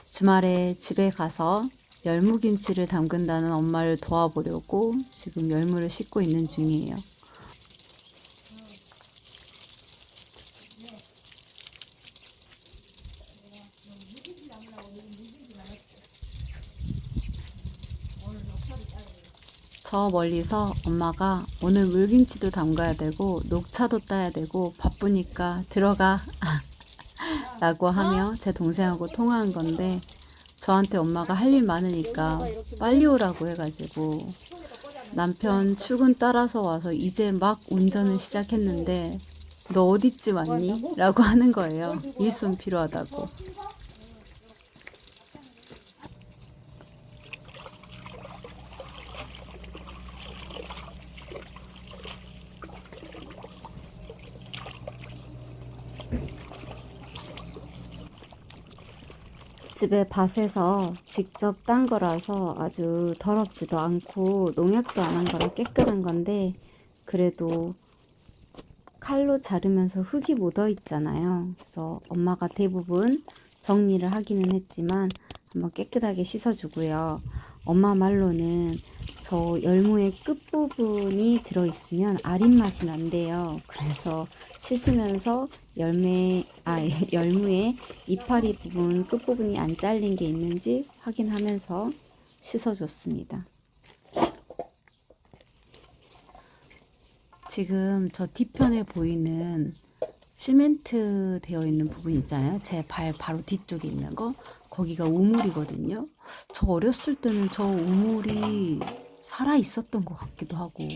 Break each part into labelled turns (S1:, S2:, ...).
S1: 주말에 집에 가서 열무김치를 담근다는 엄마를 도와보려고 지금 열무를 씻고 있는 중이에요. 저 멀리서 엄마가 오늘 물김치도 담가야 되고 녹차도 따야 되고 바쁘니까 들어가 라고 하며 제 동생하고 통화한 건데, 저한테 엄마가 할 일 많으니까 빨리 오라고 해가지고 남편 출근 따라서 와서 이제 막 운전을 시작했는데 너 어디쯤 왔니? 라고 하는 거예요. 일손 필요하다고. 집에 밭에서 직접 딴 거라서 아주 더럽지도 않고 농약도 안 한 거라 깨끗한 건데, 그래도 칼로 자르면서 흙이 묻어 있잖아요. 그래서 엄마가 대부분 정리를 하기는 했지만 한번 깨끗하게 씻어주고요. 엄마 말로는 저 열무의 끝부분이 들어있으면 아린 맛이 난대요. 그래서 씻으면서 열무의 이파리 부분 끝부분이 안 잘린 게 있는지 확인하면서 씻어줬습니다. 지금 저 뒤편에 보이는 시멘트 되어 있는 부분 있잖아요. 제 발 바로 뒤쪽에 있는 거. 거기가 우물이거든요. 저 어렸을 때는 저 우물이 살아 있었던 것 같기도 하고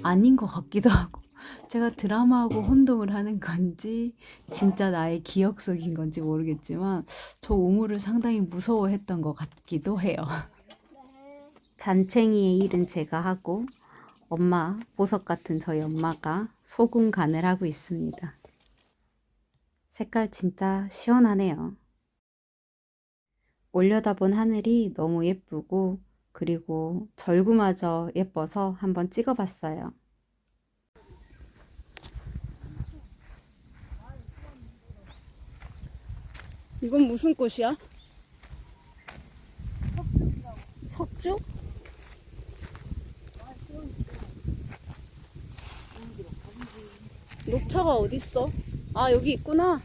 S1: 아닌 것 같기도 하고, 제가 드라마하고 혼동을 하는 건지 진짜 나의 기억 속인 건지 모르겠지만 저 우물을 상당히 무서워했던 것 같기도 해요. 잔챙이의 일은 제가 하고 엄마, 보석 같은 저희 엄마가 소금 간을 하고 있습니다. 색깔 진짜 시원하네요. 올려다본 하늘이 너무 예쁘고, 그리고 절구마저 예뻐서 한번 찍어봤어요.
S2: 이건 무슨 꽃이야?
S1: 석주?
S2: 녹차가 어딨어? 아, 여기 있구나.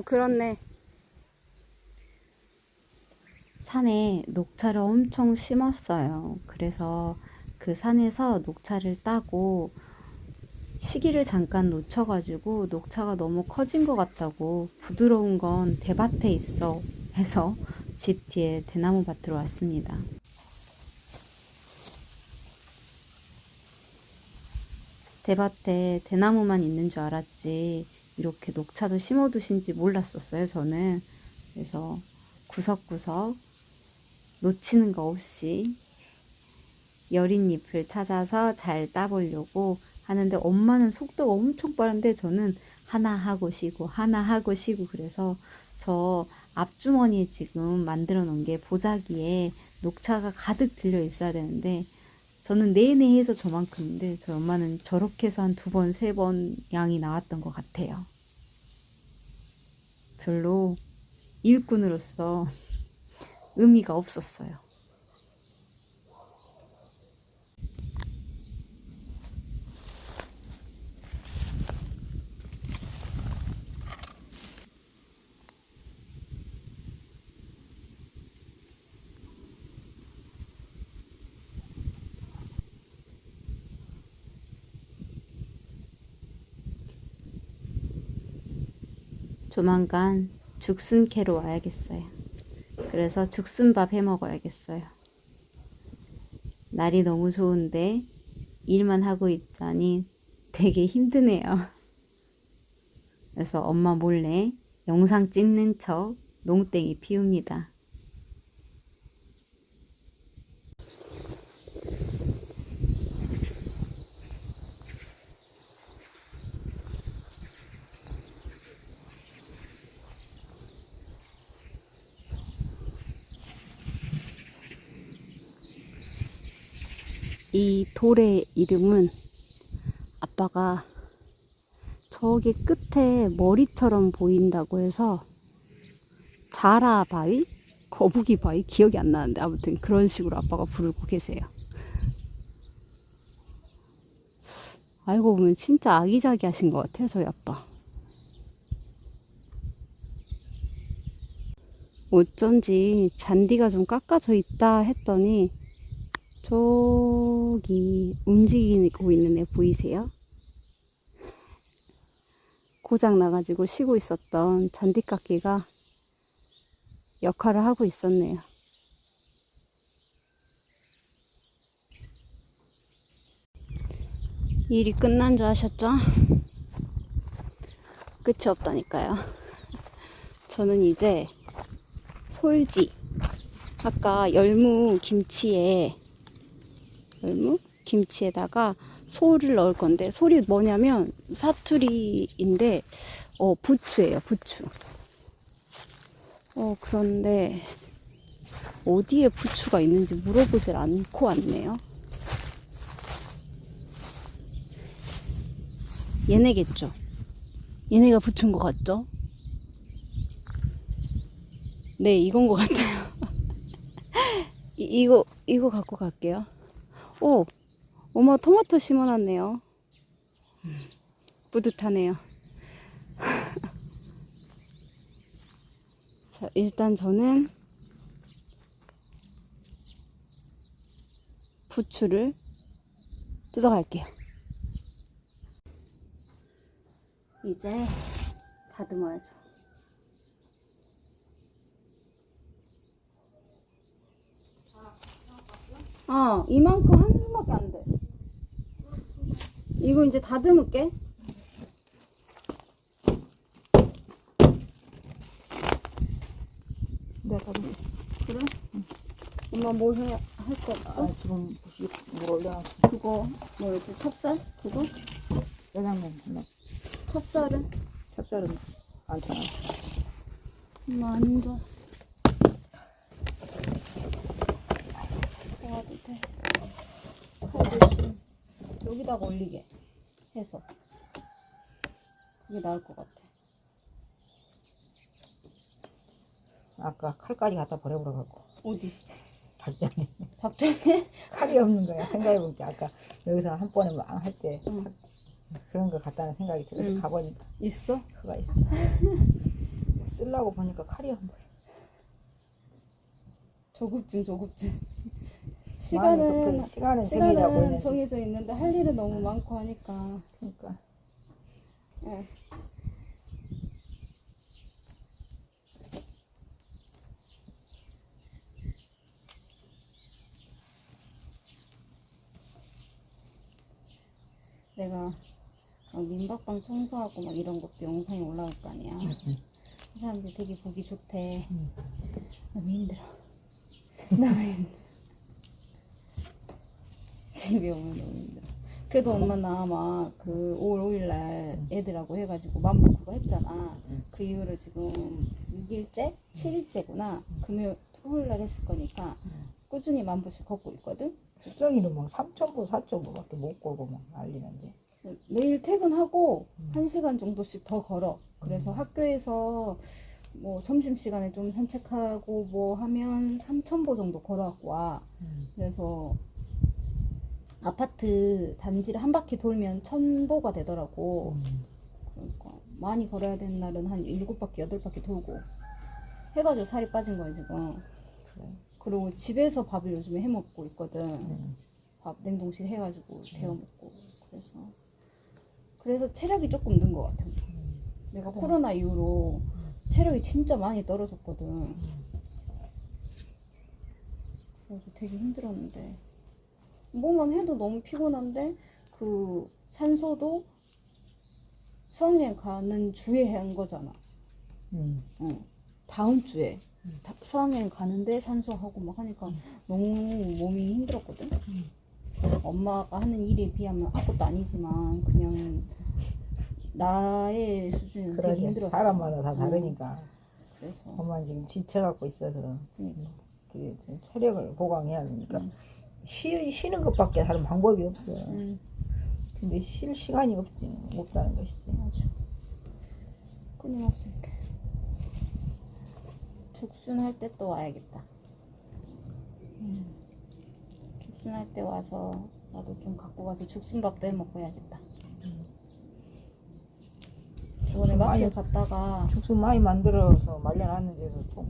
S2: 그렇네.
S1: 산에 녹차를 엄청 심었어요. 그래서 그 산에서 녹차를 따고 시기를 잠깐 놓쳐가지고 녹차가 너무 커진 것 같다고 부드러운 건 대밭에 있어 해서 집 뒤에 대나무 밭으로 왔습니다. 대밭에 대나무만 있는 줄 알았지 이렇게 녹차도 심어두신지 몰랐었어요, 저는. 그래서 구석구석 놓치는 거 없이 여린 잎을 찾아서 잘 따보려고 하는데, 엄마는 속도가 엄청 빠른데 저는 하나 하고 쉬고 하나 하고 쉬고, 그래서 저 앞주머니에 지금 만들어 놓은 게 보자기에 녹차가 가득 들려 있어야 되는데 저는 내내 해서 저만큼인데 저희 엄마는 저렇게 해서 한 2번, 3번 양이 나왔던 것 같아요. 별로 일꾼으로서 의미가 없었어요. 조만간 죽순 캐러 와야겠어요. 그래서 죽순밥 해 먹어야겠어요. 날이 너무 좋은데 일만 하고 있자니 되게 힘드네요. 그래서 엄마 몰래 영상 찍는 척 농땡이 피웁니다.
S2: 이 돌의 이름은 아빠가 저기 끝에 머리처럼 보인다고 해서 자라 바위? 거북이 바위? 기억이 안 나는데 아무튼 그런 식으로 아빠가 부르고 계세요. 알고 보면 진짜 아기자기하신 것 같아요, 저희 아빠. 어쩐지 잔디가 좀 깎아져 있다 했더니 저기 움직이고 있는 애 보이세요? 고장 나가지고 쉬고 있었던 잔디깎기가 역할을 하고 있었네요. 일이 끝난 줄 아셨죠? 끝이 없다니까요. 저는 이제 솔지, 아까 김치에다가 소를 넣을 건데, 솔이 뭐냐면 사투리인데 부추예요, 부추. 그런데 어디에 부추가 있는지 물어보질 않고 왔네요. 얘네겠죠? 얘네가 부추인 것 같죠? 네, 이건 것 같아요. 이거 갖고 갈게요. 오, 엄마 토마토 심어놨네요. 뿌듯하네요. 자, 일단 저는 부추를 뜯어갈게요. 이제 다듬어야죠. 이만큼 한줌밖에 안 돼. 이거 이제 다듬을게.
S3: 내가 다듬어.
S2: 그래? 엄마 뭐 할 거 없어?
S3: 지금 물 올려놨어.
S2: 그거 뭐였지? 찹쌀? 그거?
S3: 짜장면 하나.
S2: 찹쌀은?
S3: 찹쌀은 많잖아.
S2: 엄마 앉아. 도와도 돼. 칼 대신 여기다가 올리게 해서 그게 나을 것 같아.
S3: 아까 칼까지 갖다 버려버려갖고
S2: 어디?
S3: 닭장에
S2: 닭장에?
S3: 칼이 없는 거야. 생각해볼게. 아까 여기서 한 번에 막 할 때
S2: 응.
S3: 그런 거 같다는 생각이 들어서
S2: 응.
S3: 가보니까
S2: 있어?
S3: 그가 있어. 쓰려고 보니까 칼이 없는 거야.
S2: 조급증.
S3: 시간은 정해져 보이는데.
S2: 정해져 있는데 할 일은 너무 많고 하니까.
S3: 그러니까
S2: 네. 내가 민박방 청소하고 막 이런 것도 영상이 올라올 거 아니야. 그 사람들이 되게 보기 좋대. 너무 힘들어. 너무 힘들어. 집에 오면 너무 힘들어. 그래도 엄마 나 막 그 5월 5일 날 애들하고 해가지고 만보 그거 했잖아. 그 이후로 지금 6일째? 7일째구나. 금요일, 토요일 날 했을 거니까 꾸준히 만보씩 걷고 있거든.
S3: 수정이는 막 3,000보, 4,000보밖에 못 걸고 막 난리는데.
S2: 매일 퇴근하고 1시간 정도씩 더 걸어. 그래서 학교에서 뭐 점심시간에 좀 산책하고 뭐 하면 3,000보 정도 걸어갖고 와. 그래서 아파트 단지를 한 바퀴 돌면 1,000보가 되더라고. 그러니까 많이 걸어야 되는 날은 한 7바퀴, 8바퀴 돌고 해가지고 살이 빠진 거야 지금.
S3: 그래.
S2: 그리고 집에서 밥을 요즘에 해먹고 있거든. 밥 냉동실 해가지고 데워 먹고. 그래서 체력이 조금 는 것 같아. 내가 코로나 이후로 체력이 진짜 많이 떨어졌거든. 그래서 되게 힘들었는데 뭐만 해도 너무 피곤한데 그 산소도 수학여행 가는 주에 한 거잖아. 다음 주에 수학여행 가는데 산소하고 막 하니까 너무 몸이 힘들었거든. 엄마가 하는 일에 비하면 아무것도 아니지만 그냥 나의 수준은 되게
S3: 그러지.
S2: 힘들었어.
S3: 사람마다 다 다르니까.
S2: 그래서
S3: 엄마는 지금 지쳐갖고 있어서
S2: 그러니까.
S3: 그 체력을 보강해야 되니까 쉬는 것밖에 다른 방법이 없어.
S2: 응.
S3: 근데 쉴 시간이 없다는 것이지.
S2: 맞아. 끊임없이 이렇게. 죽순할 때 또 와야겠다. 죽순할 때 와서 나도 좀 갖고 가서 죽순밥도 해 먹고 해야겠다. 이번에 마트 갔다가
S3: 죽순 많이 만들어서 말려놨는데도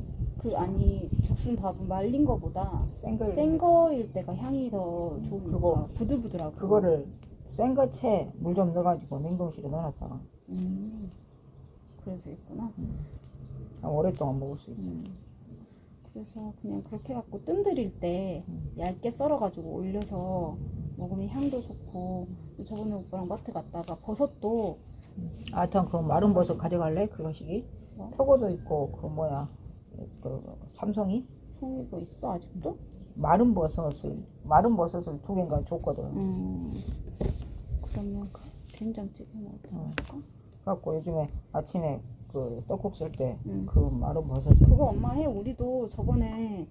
S2: 아니 죽순밥은 말린 거보다
S3: 센
S2: 센 거일 때가 향이 더 좋으니까
S3: 그거
S2: 부들부들하고.
S3: 그거를 센 거채 물 좀 넣어가지고 냉동실에 넣어놨다가
S2: 그래서 있구나.
S3: 오랫동안 먹을 수 있지.
S2: 그래서 그냥 그렇게 해갖고 뜸 들일 때 얇게 썰어가지고 올려서 먹으면 향도 좋고. 저번에 오빠랑 마트 갔다가 버섯도
S3: 참 그 마른 버섯 가져갈래? 그거시기?
S2: 뭐?
S3: 표고도 있고 그 뭐야 그 참송이?
S2: 송이도 있어 아직도?
S3: 마른 버섯을 2개인가 줬거든.
S2: 그러면 된장찌개 먹을까?
S3: 그래갖고 요즘에 아침에 그 떡국 쓸 때 그
S2: 응.
S3: 마른 버섯을
S2: 그거 엄마 해. 우리도 저번에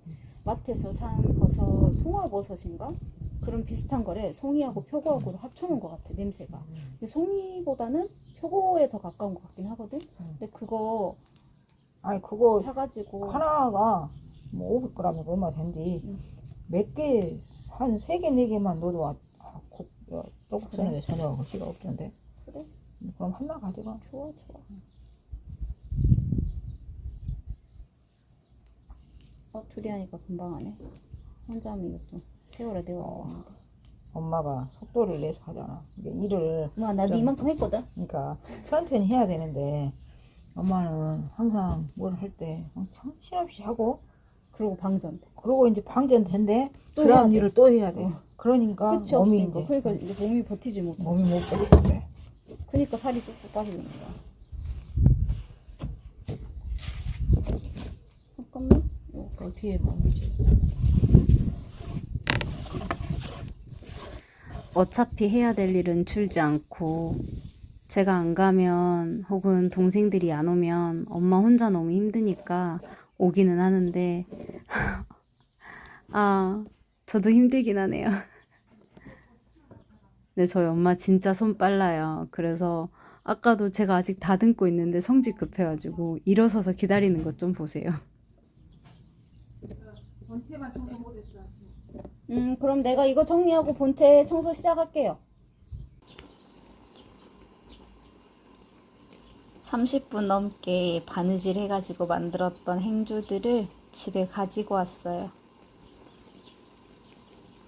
S2: 마트에서 산 버섯 송화버섯인가? 그런 비슷한 거래. 송이하고 표고하고 합쳐놓은 것 같아 냄새가. 근데 송이보다는 표고에 더 가까운 것 같긴 하거든. 근데 그거
S3: 아니 그거
S2: 사가지고
S3: 하나가 뭐 500g이 얼마 된디 몇 개, 한 3개, 4개만 넣어도 떡국 쓰는데 전혀 시가 없던데.
S2: 그래?
S3: 그럼 하나 가져가.
S2: 좋아. 둘이 하니까 금방 하네. 혼자 하면 이것도 세월에 데워.
S3: 엄마가 속도를 내서 하잖아. 이게 일을
S2: 엄마 나도
S3: 좀-
S2: 이만큼 했거든.
S3: 그러니까 천천히 해야 되는데 엄마는 항상 뭘 할 때 정신없이 하고
S2: 그리고 방전돼.
S3: 그러고 이제 방전된대
S2: 또
S3: 그
S2: 해야
S3: 다음
S2: 돼.
S3: 일을 또 해야 돼. 그러니까
S2: 끝이
S3: 몸이
S2: 없으니까.
S3: 이제
S2: 그러니까 이제 몸이 버티지 못해.
S3: 몸이 못 버티는데.
S2: 그러니까 살이 쭉쭉 빠지는 거야. 잠깐만.
S3: 어떻게 몸이지?
S1: 어차피 해야 될 일은 줄지 않고 제가 안 가면 혹은 동생들이 안 오면 엄마 혼자 너무 힘드니까 오기는 하는데 저도 힘들긴 하네요. 근데 저희 엄마 진짜 손 빨라요. 그래서 아까도 제가 아직 다듬고 있는데 성질 급해가지고 일어서서 기다리는 것 좀 보세요.
S2: 그럼 내가 이거 정리하고 본체 청소 시작할게요. 30분 넘게 바느질 해가지고 만들었던 행주들을 집에 가지고 왔어요.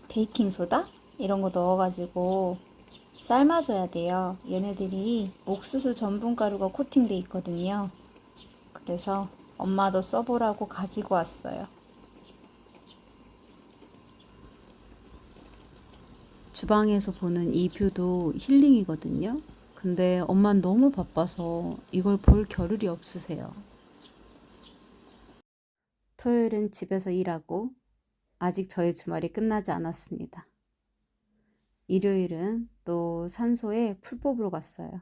S2: 베이킹소다? 이런 거 넣어가지고 삶아줘야 돼요. 얘네들이 옥수수 전분가루가 코팅돼 있거든요. 그래서 엄마도 써보라고 가지고 왔어요.
S1: 주방에서 보는 이 뷰도 힐링이거든요. 근데 엄마는 너무 바빠서 이걸 볼 겨를이 없으세요. 토요일은 집에서 일하고 아직 저의 주말이 끝나지 않았습니다. 일요일은 또 산소에 풀 뽑으러 갔어요.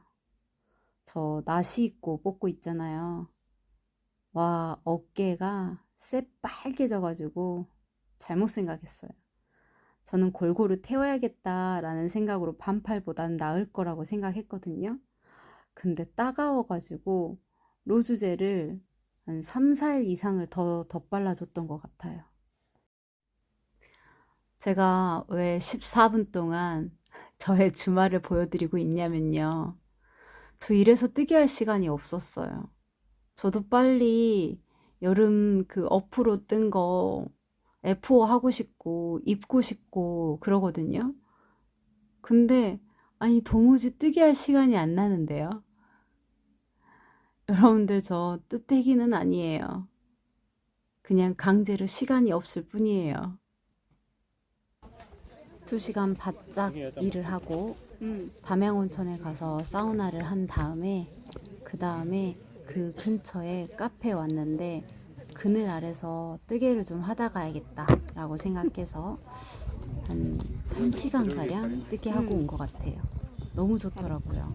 S1: 저 나시 입고 뽑고 있잖아요. 와, 어깨가 새빨개져가지고 잘못 생각했어요. 저는 골고루 태워야겠다라는 생각으로 반팔보단 나을 거라고 생각했거든요. 근데 따가워가지고 로즈젤을 한 3, 4일 이상을 더 덧발라줬던 것 같아요. 제가 왜 14분 동안 저의 주말을 보여드리고 있냐면요. 저 이래서 뜨게 할 시간이 없었어요. 저도 빨리 여름 그 어프로 뜬 거 F5 하고 싶고 입고 싶고 그러거든요. 근데 아니 도무지 뜨게 할 시간이 안 나는데요. 여러분들 저 뜨떼기는 아니에요. 그냥 강제로 시간이 없을 뿐이에요. 2시간 바짝 일을 하고 담양온천에 가서 사우나를 한 다음에 그 다음에 그 근처에 카페에 왔는데 그늘 아래서 뜨개를 좀 하다 가야겠다 라고 생각해서 한 1시간가량 뜨개 하고 온 것 같아요. 너무 좋더라고요.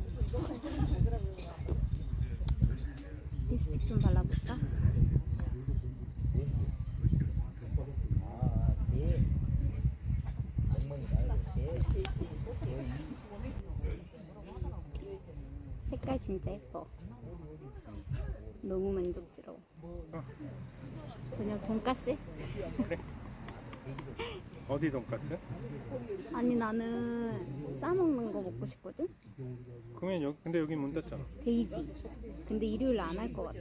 S1: 립스틱 좀 발라볼까?
S2: 색깔 진짜 예뻐. 너무 만족스러워. 저녁 돈까스?
S4: 그래. 어디 돈까스?
S2: 아니 나는 싸먹는 거 먹고 싶거든?
S4: 그러면 여기 근데 여기 문 닫잖아.
S2: 데이지. 근데 일요일 안 할 것 같아.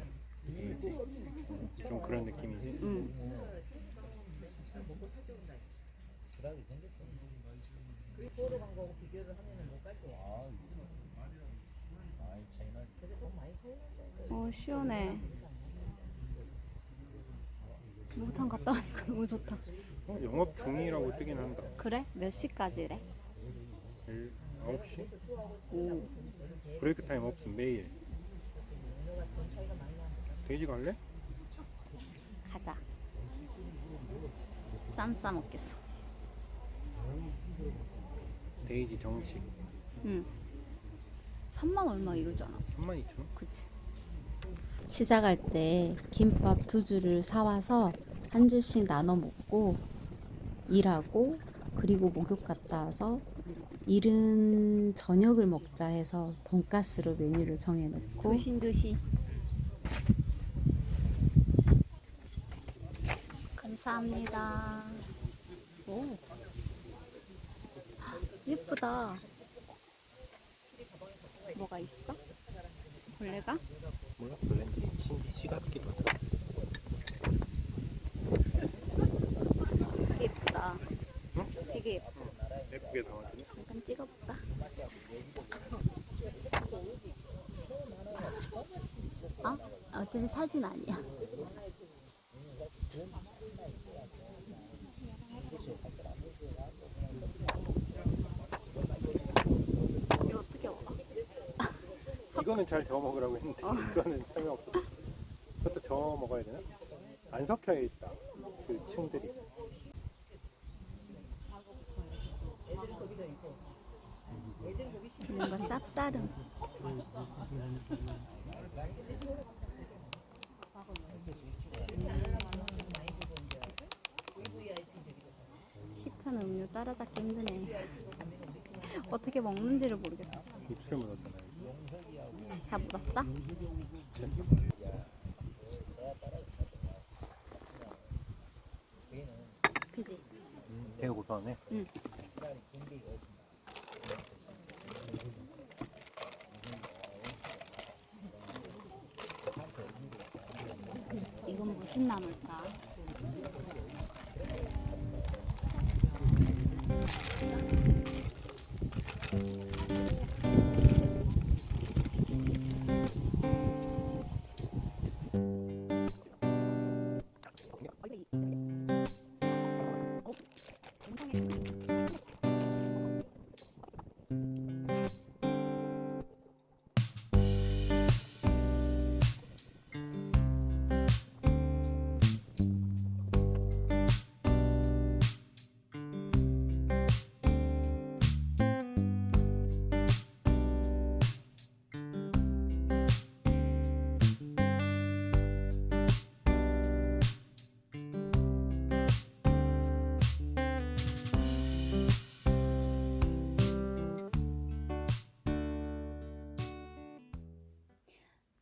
S4: 좀 그런 느낌이지.
S2: 응. 시원해. 목욕탕 갔다 오니까 너무 좋다.
S4: 영업 중이라고 뜨긴 한다.
S2: 그래? 몇 시까지래?
S4: 9시?
S2: 오.
S4: 브레이크 타임 없음 매일. 돼지 갈래?
S2: 가자. 쌈 싸 먹겠어.
S4: 데이지 정식
S2: 응. 3만 얼마 이러잖아.
S4: 32,000원?
S2: 그치?
S1: 시작할 때 김밥 2줄을 사와서 한 줄씩 나눠 먹고 일하고 그리고 목욕 갔다 와서 이른 저녁을 먹자 해서 돈가스로 메뉴를 정해놓고
S2: 도신도시. 감사합니다. 오. 예쁘다. 뭐가 있어? 벌레가?
S4: 몰라? 블렌드 시 같기도 하다.
S2: 되게 예쁘다.
S4: 응?
S2: 되게 예뻐.
S4: 예쁘게 담아주네.
S2: 잠깐 찍어볼까? 어차피 사진 아니야. 이거 어떻게 먹어?
S4: 이거는 잘 저어 먹으라고 했는데 이거는 설명 없어. 그것도 저어 먹어야 되나? 안 섞여 있다. 그 층들이.
S2: 뭔가 쌉싸름. 시판 음료 따라잡기 힘드네. 어떻게 먹는지를 모르겠어.
S4: 입술 묻었잖아.
S2: 다 묻었다?
S4: 됐어?
S2: 그지?
S4: 되게 고소하네.
S2: 응. 이건 무슨 나물까?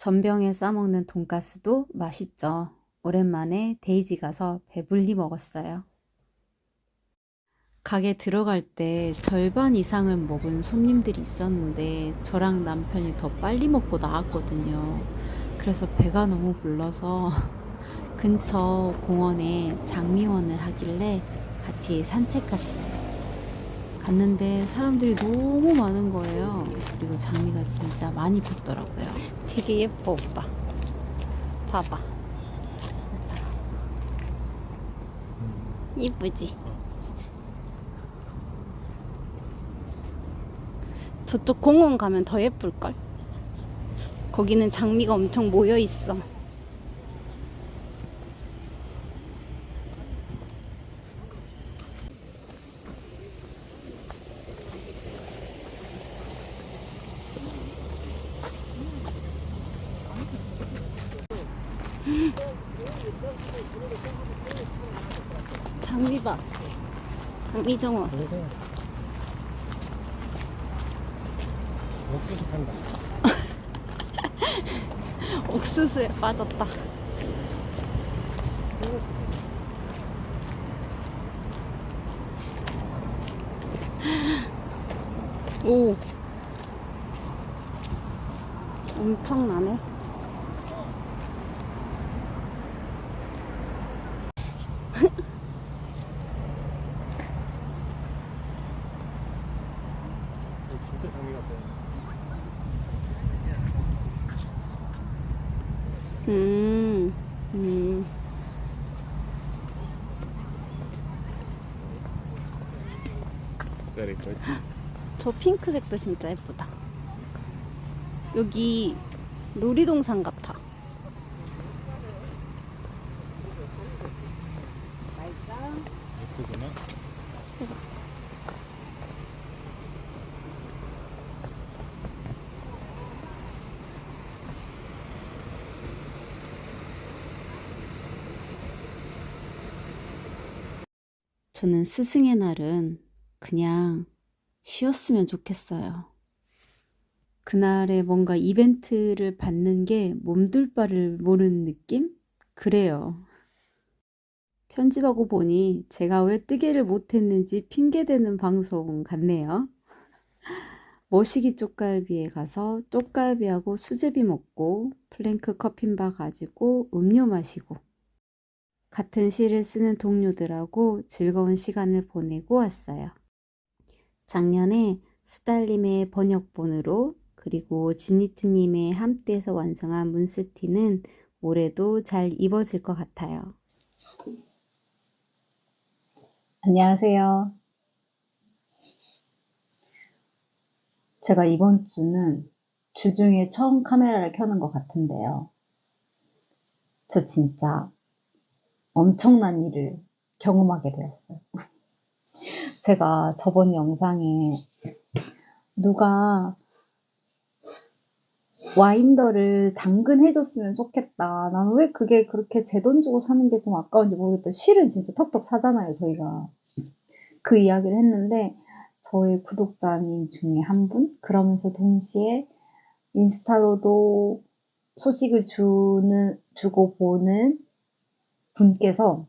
S1: 전병에 싸먹는 돈가스도 맛있죠. 오랜만에 데이지 가서 배불리 먹었어요. 가게 들어갈 때 절반 이상을 먹은 손님들이 있었는데 저랑 남편이 더 빨리 먹고 나왔거든요. 그래서 배가 너무 불러서 근처 공원에 장미원을 하길래 같이 산책 갔어요. 갔는데 사람들이 너무 많은 거예요. 그리고 장미가 진짜 많이 폈더라고요.
S2: 되게 예뻐 오빠. 봐봐. 이쁘지? 저쪽 공원 가면 더 예쁠걸? 거기는 장미가 엄청 모여 있어. 장미 봐. 장미 정원.
S4: 옥수수 판다.
S1: 옥수수에 빠졌다. 오, 엄청나네.
S4: 진짜 장미 같아.
S1: 음, 음.
S4: Very good.
S1: 저 핑크색도 진짜 예쁘다. 여기 놀이동산 같아.
S4: 예쁘구나.
S1: 저는 스승의 날은 그냥 쉬었으면 좋겠어요. 그날에 뭔가 이벤트를 받는 게 몸둘 바를 모르는 느낌? 그래요. 편집하고 보니 제가 왜 뜨개를 못했는지 핑계대는 방송 같네요. 머시기 쪽갈비에 가서 쪽갈비하고 수제비 먹고 플랭크 커핀바 가지고 음료 마시고 같은 시를 쓰는 동료들하고 즐거운 시간을 보내고 왔어요. 작년에 수달님의 번역본으로 그리고 진니트님의 함께해서 완성한 문스티는 올해도 잘 입어질 것 같아요.
S5: 안녕하세요. 제가 이번 주는 주중에 처음 카메라를 켜는 것 같은데요. 저 진짜 엄청난 일을 경험하게 되었어요. 제가 저번 영상에 누가 와인더를 당근해줬으면 좋겠다. 나는 왜 그게 그렇게 제 돈 주고 사는 게 좀 아까운지 모르겠다. 실은 진짜 턱턱 사잖아요, 저희가. 그 이야기를 했는데 저의 구독자님 중에 한 분? 그러면서 동시에 인스타로도 소식을 주고 보는 분께서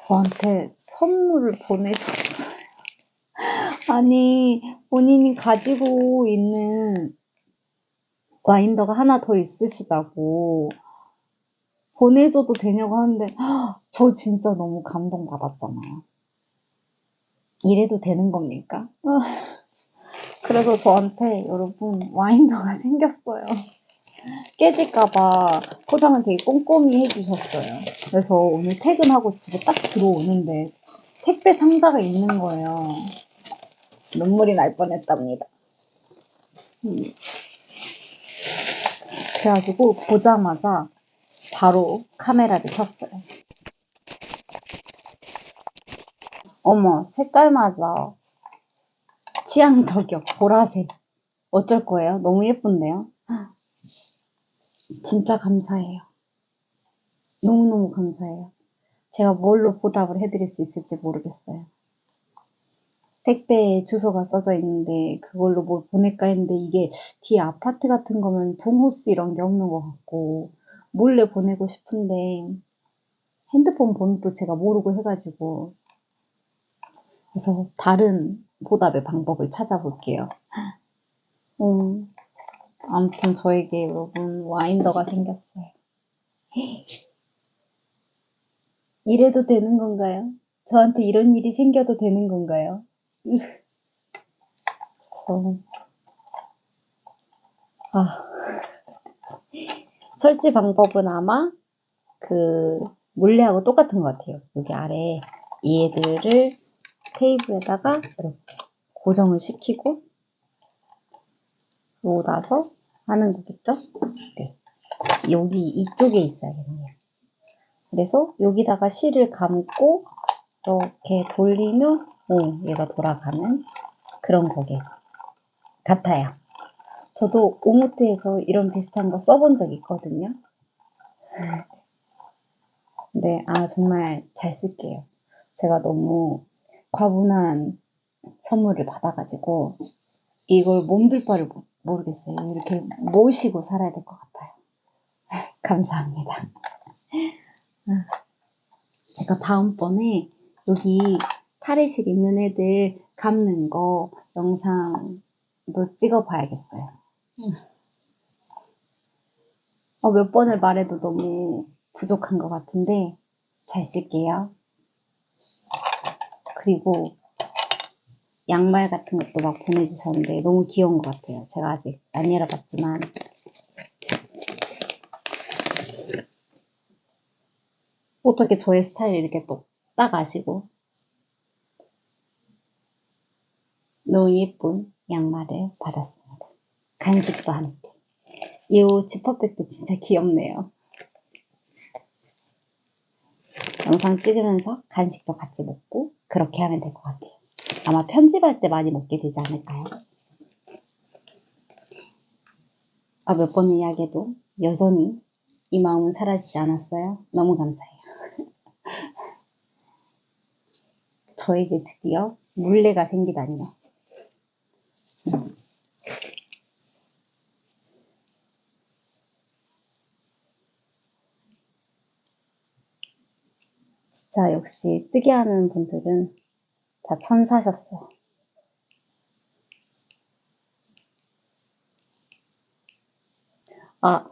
S5: 저한테 선물을 보내셨어요. 아니, 본인이 가지고 있는 와인더가 하나 더 있으시다고 보내줘도 되냐고 하는데 저 진짜 너무 감동받았잖아요. 이래도 되는 겁니까? 그래서 저한테 여러분 와인더가 생겼어요. 깨질까봐 포장을 되게 꼼꼼히 해주셨어요. 그래서 오늘 퇴근하고 집에 딱 들어오는데 택배 상자가 있는 거예요. 눈물이 날 뻔했답니다. 그래가지고 보자마자 바로 카메라를 켰어요. 어머, 색깔마저 취향 저격, 보라색. 어쩔 거예요? 너무 예쁜데요? 진짜 감사해요. 너무너무 감사해요. 제가 뭘로 보답을 해드릴 수 있을지 모르겠어요. 택배에 주소가 써져 있는데 그걸로 뭘 보낼까 했는데 이게 뒤에 아파트 같은 거면 동호스 이런 게 없는 것 같고 몰래 보내고 싶은데 핸드폰 번호도 제가 모르고 해가지고 그래서 다른 보답의 방법을 찾아볼게요. 아무튼 저에게 여러분 와인더가 생겼어요. 이래도 되는 건가요? 저한테 이런 일이 생겨도 되는 건가요? 설치 방법은 아마 물레하고 똑같은 것 같아요. 여기 아래 이 애들을 테이블에다가 이렇게 고정을 시키고 그러고 나서 하는 거겠죠? 네. 여기 이쪽에 있어야겠네요. 그래서 여기다가 실을 감고 이렇게 돌리면 얘가 돌아가는 그런 거게 같아요. 저도 오모트에서 이런 비슷한 거 써본 적 있거든요. 네, 정말 잘 쓸게요. 제가 너무 과분한 선물을 받아가지고 이걸 몸둘 바를 모르겠어요. 이렇게 모시고 살아야 될 것 같아요. 감사합니다. 제가 다음번에 여기 탈의실 있는 애들 감는 거 영상도 찍어봐야겠어요. 몇 번을 말해도 너무 부족한 것 같은데 잘 쓸게요. 그리고 양말 같은 것도 막 보내주셨는데 너무 귀여운 것 같아요. 제가 아직 안 열어봤지만 어떻게 저의 스타일 이렇게 또 딱 아시고 너무 예쁜 양말을 받았습니다. 간식도 함께. 이 지퍼백도 진짜 귀엽네요. 영상 찍으면서 간식도 같이 먹고 그렇게 하면 될 것 같아요. 아마 편집할 때 많이 먹게 되지 않을까요? 몇 번을 이야기해도 여전히 이 마음은 사라지지 않았어요. 너무 감사해요. 저에게 드디어 물레가 생기다니요. 진짜 역시 뜨게 하는 분들은 다 천사셨어요.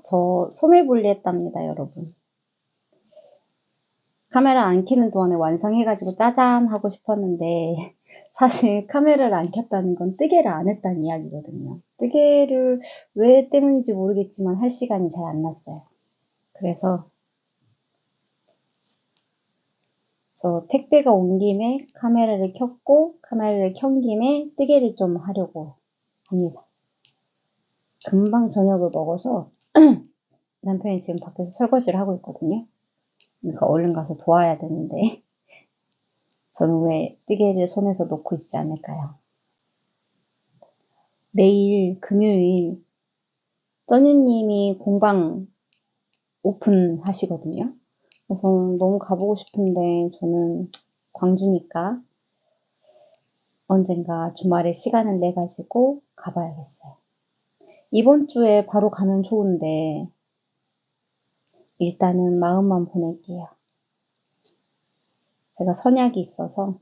S5: 저 소매분리했답니다, 여러분. 카메라 안 켜는 동안에 완성해가지고 짜잔 하고 싶었는데 사실 카메라를 안 켰다는 건 뜨개를 안 했다는 이야기거든요. 뜨개를 왜 때문인지 모르겠지만 할 시간이 잘 안 났어요. 그래서 저 택배가 온 김에 카메라를 켰고 카메라를 켠 김에 뜨개를 좀 하려고 합니다. 금방 저녁을 먹어서 남편이 지금 밖에서 설거지를 하고 있거든요. 그러니까 얼른 가서 도와야 되는데 저는 왜 뜨개를 손에서 놓고 있지 않을까요? 내일 금요일 쩌니님이 공방 오픈하시거든요. 그래서 너무 가보고 싶은데 저는 광주니까 언젠가 주말에 시간을 내가지고 가봐야겠어요. 이번 주에 바로 가면 좋은데 일단은 마음만 보낼게요. 제가 선약이 있어서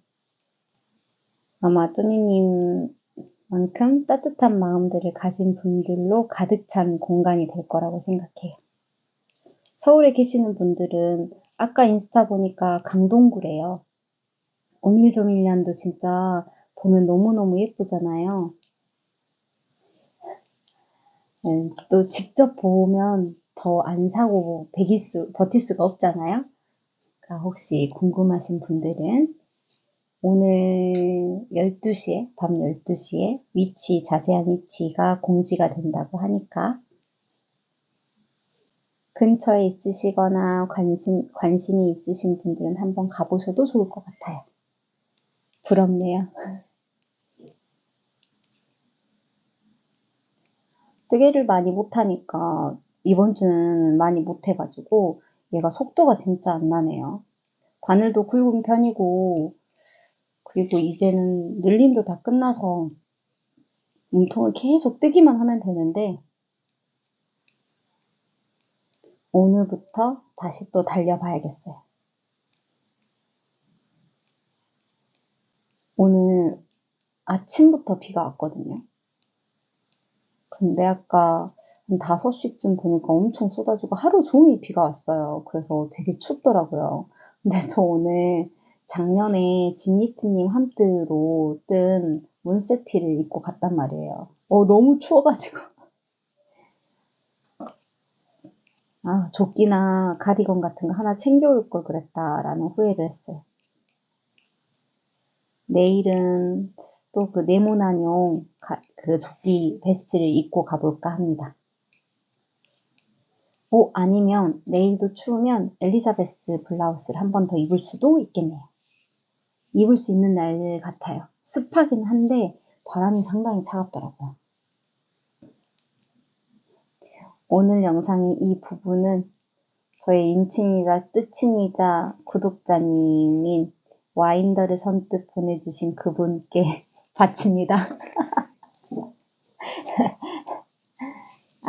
S5: 아마 쩌니님만큼 따뜻한 마음들을 가진 분들로 가득 찬 공간이 될 거라고 생각해요. 서울에 계시는 분들은 아까 인스타 보니까 강동구래요. 오밀조밀란도 진짜 보면 너무너무 예쁘잖아요. 또 직접 보면 더 안 사고 버틸 수가 없잖아요. 그러니까 혹시 궁금하신 분들은 오늘 12시에, 밤 12시에 자세한 위치가 공지가 된다고 하니까 근처에 있으시거나 관심이 있으신 분들은 한번 가보셔도 좋을 것 같아요. 부럽네요. 뜨개를 많이 못하니까 이번 주는 많이 못해가지고 얘가 속도가 진짜 안 나네요. 바늘도 굵은 편이고 그리고 이제는 늘림도 다 끝나서 몸통을 계속 뜨기만 하면 되는데 오늘부터 다시 또 달려봐야겠어요. 오늘 아침부터 비가 왔거든요. 근데 아까 한 5시쯤 보니까 엄청 쏟아지고 하루 종일 비가 왔어요. 그래서 되게 춥더라고요. 근데 저 오늘 작년에 진니트님 함뜨로 뜬 문세티를 입고 갔단 말이에요. 너무 추워가지고. 조끼나 가디건 같은 거 하나 챙겨올 걸 그랬다라는 후회를 했어요. 내일은 또 그 네모난용 그 조끼 베스트를 입고 가볼까 합니다. 아니면 내일도 추우면 엘리자베스 블라우스를 한 번 더 입을 수도 있겠네요. 입을 수 있는 날 같아요. 습하긴 한데 바람이 상당히 차갑더라고요. 오늘 영상의 이 부분은 저의 인친이자 뜻친이자 구독자님인 와인더를 선뜻 보내주신 그분께 바칩니다.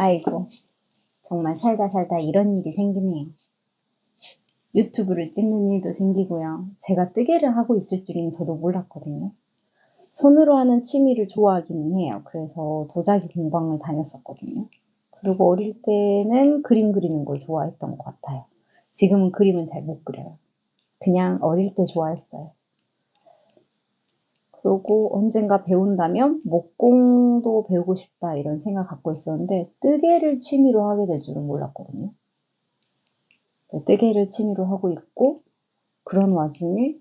S5: 아이고, 정말 살다 살다 이런 일이 생기네요. 유튜브를 찍는 일도 생기고요. 제가 뜨개를 하고 있을 줄은 저도 몰랐거든요. 손으로 하는 취미를 좋아하기는 해요. 그래서 도자기 공방을 다녔었거든요. 그리고 어릴 때는 그림 그리는 걸 좋아했던 것 같아요. 지금은 그림은 잘 못 그려요. 그냥 어릴 때 좋아했어요. 그리고 언젠가 배운다면 목공도 배우고 싶다 이런 생각 갖고 있었는데 뜨개를 취미로 하게 될 줄은 몰랐거든요. 뜨개를 취미로 하고 있고 그런 와중에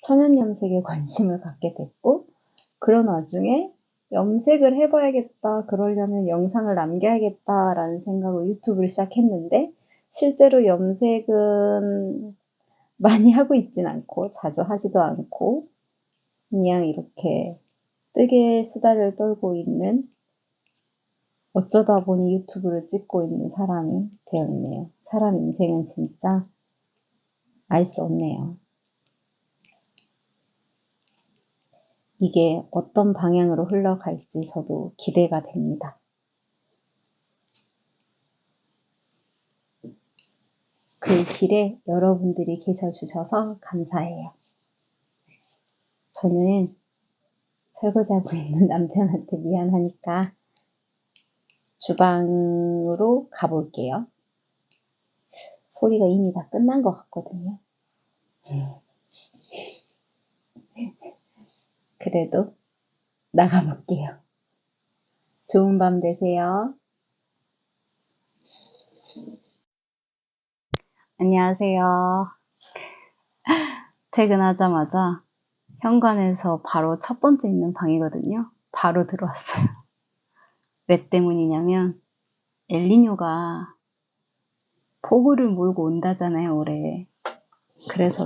S5: 천연염색에 관심을 갖게 됐고 그런 와중에 염색을 해봐야겠다. 그러려면 영상을 남겨야겠다라는 생각으로 유튜브를 시작했는데 실제로 염색은 많이 하고 있진 않고 자주 하지도 않고 그냥 이렇게 뜨개 수다를 떨고 있는 어쩌다 보니 유튜브를 찍고 있는 사람이 되었네요. 사람 인생은 진짜 알 수 없네요. 이게 어떤 방향으로 흘러갈지 저도 기대가 됩니다. 그 길에 여러분들이 계셔주셔서 감사해요. 저는 설거지하고 있는 남편한테 미안하니까 주방으로 가볼게요. 소리가 이미 다 끝난 것 같거든요. 그래도 나가볼게요. 좋은 밤 되세요. 안녕하세요. 퇴근하자마자 현관에서 바로 첫 번째 있는 방이거든요. 바로 들어왔어요. 왜 때문이냐면 엘니뇨가 폭우를 몰고 온다잖아요, 올해. 그래서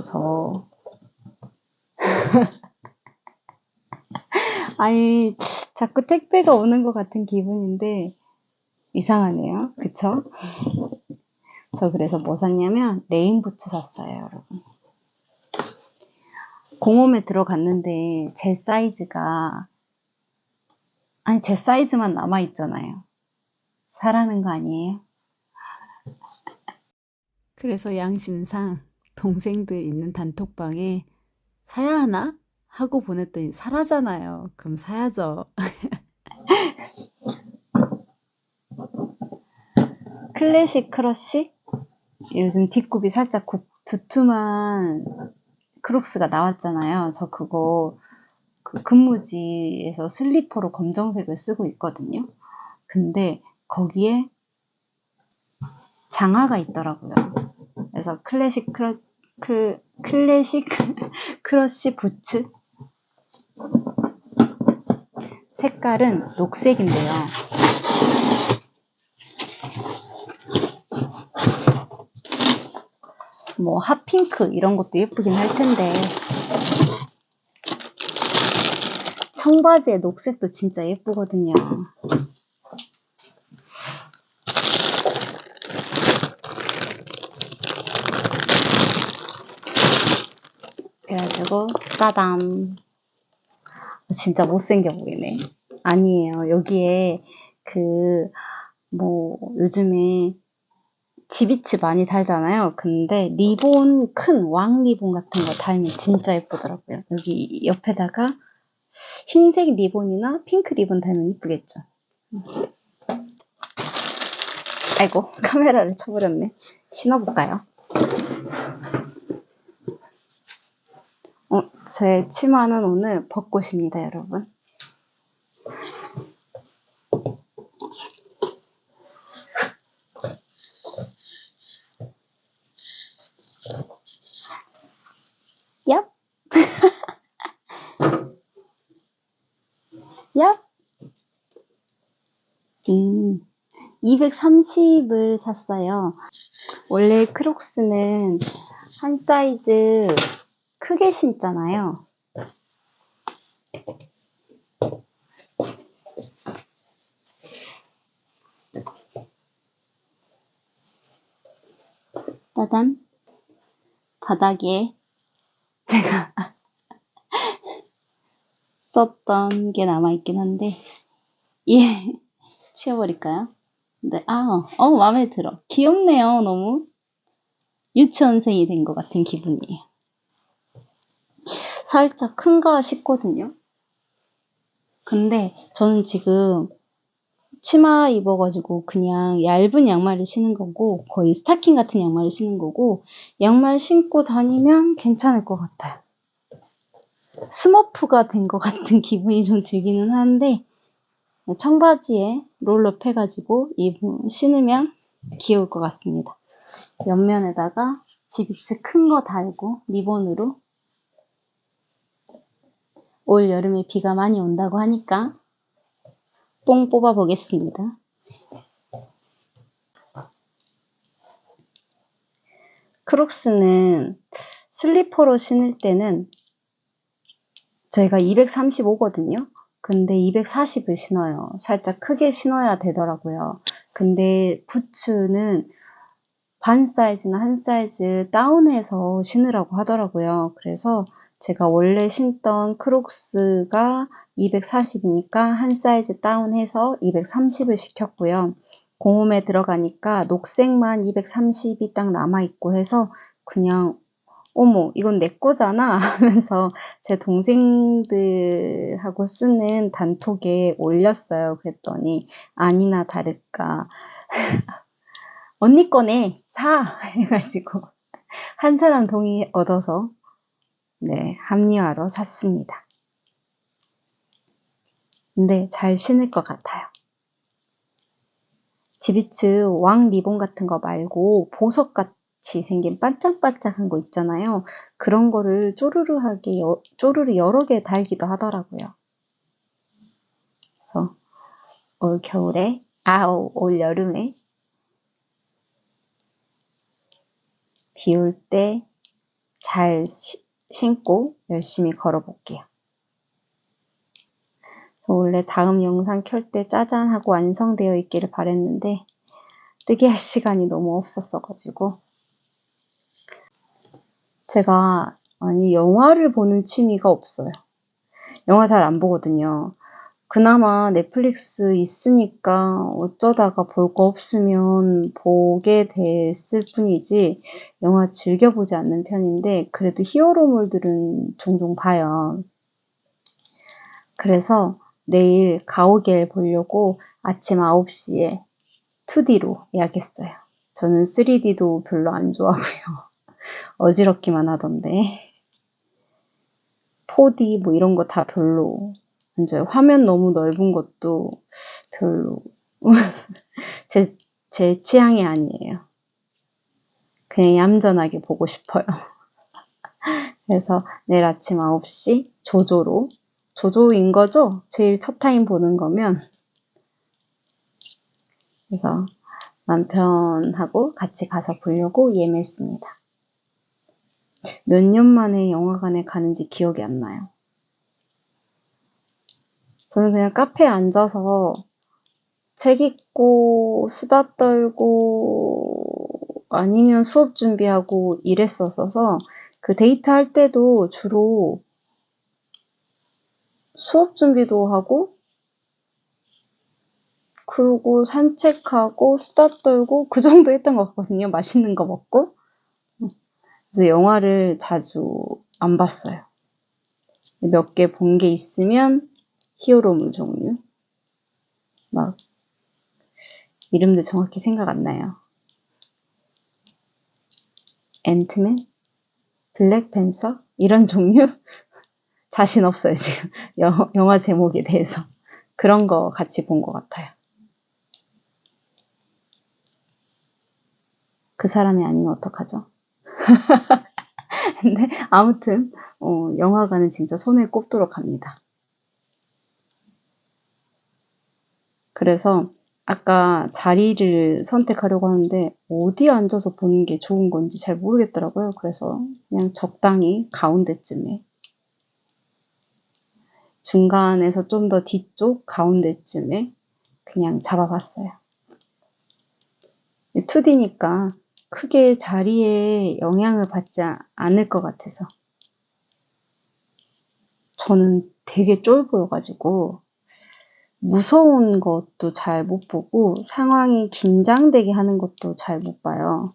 S5: 아니, 자꾸 택배가 오는 것 같은 기분인데 이상하네요. 그쵸? 저 그래서 뭐 샀냐면 레인부츠 샀어요, 여러분. 공홈에 들어갔는데 제 사이즈가 제 사이즈만 남아있잖아요. 사라는 거 아니에요?
S1: 그래서 양심상 동생들 있는 단톡방에 사야 하나? 하고 보냈더니 사라잖아요. 그럼 사야죠.
S5: 클래식 크러쉬? 요즘 뒷굽이 살짝 두툼한 크록스가 나왔잖아요. 저 그거 그 근무지에서 슬리퍼로 검정색을 쓰고 있거든요. 근데 거기에 장화가 있더라고요. 그래서 클래식 크러쉬 부츠 색깔은 녹색인데요. 뭐 핫핑크 이런 것도 예쁘긴 할 텐데 청바지에 녹색도 진짜 예쁘거든요. 그래가지고 따담. 진짜 못생겨 보이네. 아니에요. 여기에 요즘에 지비츠 많이 달잖아요. 근데 리본, 큰 왕 리본 같은 거 달면 진짜 예쁘더라고요. 여기 옆에다가 흰색 리본이나 핑크 리본 달면 이쁘겠죠. 아이고, 카메라를 쳐버렸네. 신어볼까요? 제 치마는 오늘 벚꽃입니다, 여러분. 얍! 얍! 230을 샀어요. 원래 크록스는 한 사이즈 크게 신잖아요. 따단! 바닥에 제가 썼던 게 남아있긴 한데, 치워버릴까요? 네, 마음에 들어. 귀엽네요, 너무. 유치원생이 된 것 같은 기분이에요. 살짝 큰가 싶거든요. 근데 저는 지금 치마 입어가지고 그냥 얇은 양말을 신은 거고, 거의 스타킹 같은 양말을 신은 거고, 양말 신고 다니면 괜찮을 것 같아요. 스머프가 된 것 같은 기분이 좀 들기는 하는데, 청바지에 롤업 해가지고 신으면 귀여울 것 같습니다. 옆면에다가 지비츠 큰 거 달고 리본으로, 올 여름에 비가 많이 온다고 하니까 뽕 뽑아 보겠습니다. 크록스는 슬리퍼로 신을 때는 저희가 235거든요. 근데 240을 신어요. 살짝 크게 신어야 되더라고요. 근데 부츠는 반 사이즈나 한 사이즈 다운해서 신으라고 하더라고요. 그래서 제가 원래 신던 크록스가 240이니까 한 사이즈 다운해서 230을 시켰고요. 공홈에 들어가니까 녹색만 230이 딱 남아있고 해서 그냥 어머, 이건 내 거잖아 하면서 제 동생들하고 쓰는 단톡에 올렸어요. 그랬더니 아니나 다를까 언니 거네 사 해가지고 한 사람 동의 얻어서 네, 합리화로 샀습니다. 근데 잘 신을 것 같아요. 지비츠 왕 리본 같은 거 말고 보석 같이 생긴 반짝반짝한 거 있잖아요. 그런 거를 쪼르르 여러 개 달기도 하더라고요. 그래서 올 겨울에, 올 여름에 비 올 때 잘 신고 열심히 걸어볼게요. 원래 다음 영상 켤 때 짜잔 하고 완성되어 있기를 바랬는데 뜨게 할 시간이 너무 없었어가지고 제가 영화를 보는 취미가 없어요. 영화 잘 안 보거든요. 그나마 넷플릭스 있으니까 어쩌다가 볼 거 없으면 보게 됐을 뿐이지 영화 즐겨보지 않는 편인데 그래도 히어로물들은 종종 봐요. 그래서 내일 가오갤 보려고 아침 9시에 2D로 예약했어요. 저는 3D도 별로 안 좋아하고요. 어지럽기만 하던데 4D 뭐 이런 거 다 별로 안 좋아요. 화면 너무 넓은 것도 별로 제 취향이 아니에요. 그냥 얌전하게 보고 싶어요. 그래서 내일 아침 9시 조조인 거죠? 제일 첫 타임 보는 거면. 그래서 남편하고 같이 가서 보려고 예매했습니다. 몇 년 만에 영화관에 가는지 기억이 안 나요. 저는 그냥 카페에 앉아서 책 읽고 수다 떨고 아니면 수업 준비하고 이랬었어서 그 데이트할 때도 주로 수업 준비도 하고 그리고 산책하고 수다 떨고 그 정도 했던 것 같거든요. 맛있는 거 먹고. 그래서 영화를 자주 안 봤어요. 몇 개 본 게 있으면 히어로물 종류. 막 이름도 정확히 생각 안 나요. 앤트맨? 블랙팬서? 이런 종류? 자신 없어요, 지금. 영화 제목에 대해서. 그런 거 같이 본 것 같아요. 그 사람이 아니면 어떡하죠? 근데 아무튼 영화관은 진짜 손에 꼽도록 합니다. 그래서 아까 자리를 선택하려고 하는데 어디 앉아서 보는 게 좋은 건지 잘 모르겠더라고요. 그래서 그냥 적당히 가운데쯤에 중간에서 좀 더 뒤쪽 가운데쯤에 그냥 잡아봤어요. 2D니까 크게 자리에 영향을 받지 않을 것 같아서 저는 되게 쫄 보여가지고
S1: 무서운 것도 잘 못 보고 상황이 긴장되게 하는 것도 잘 못 봐요.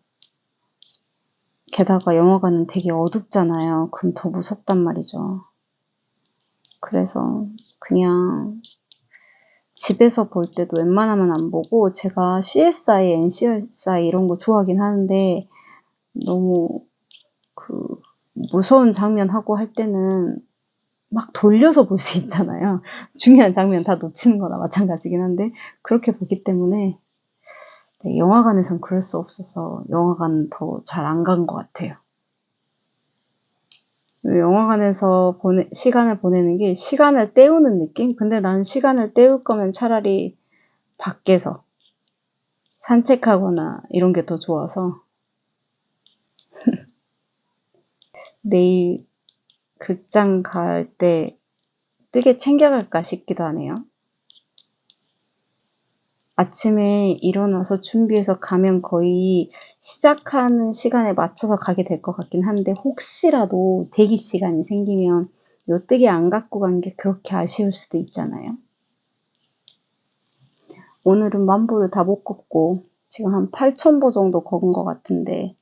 S1: 게다가 영화관은 되게 어둡잖아요. 그럼 더 무섭단 말이죠. 그래서 그냥 집에서 볼 때도 웬만하면 안 보고, 제가 CSI, NCSI 이런 거 좋아하긴 하는데 너무 그 무서운 장면 하고 할 때는 막 돌려서 볼 수 있잖아요. 중요한 장면 다 놓치는 거나 마찬가지긴 한데 그렇게 보기 때문에 네, 영화관에선 그럴 수 없어서 영화관 더 잘 안 간 것 같아요. 영화관에서 시간을 보내는 게 시간을 때우는 느낌? 근데 난 시간을 때울 거면 차라리 밖에서 산책하거나 이런 게 더 좋아서 내일 극장 갈 때 뜨개 챙겨갈까 싶기도 하네요. 아침에 일어나서 준비해서 가면 거의 시작하는 시간에 맞춰서 가게 될 것 같긴 한데 혹시라도 대기 시간이 생기면 요 뜨개 안 갖고 간 게 그렇게 아쉬울 수도 있잖아요. 오늘은 만보를 다 못 걷고 지금 한 8,000보 정도 걷은 것 같은데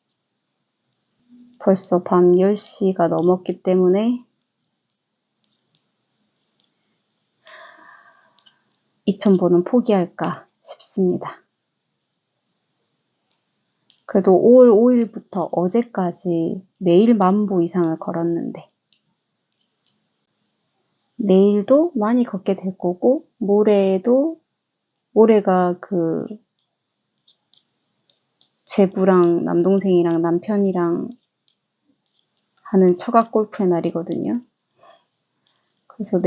S1: 벌써 밤 10시가 넘었기 때문에 2,000보는 포기할까 싶습니다. 그래도 5월 5일부터 어제까지 매일 10,000보 이상을 걸었는데 내일도 많이 걷게 될 거고 모레가 그 제부랑 남동생이랑 남편이랑 하는 처갓 골프의 날이거든요. 그래서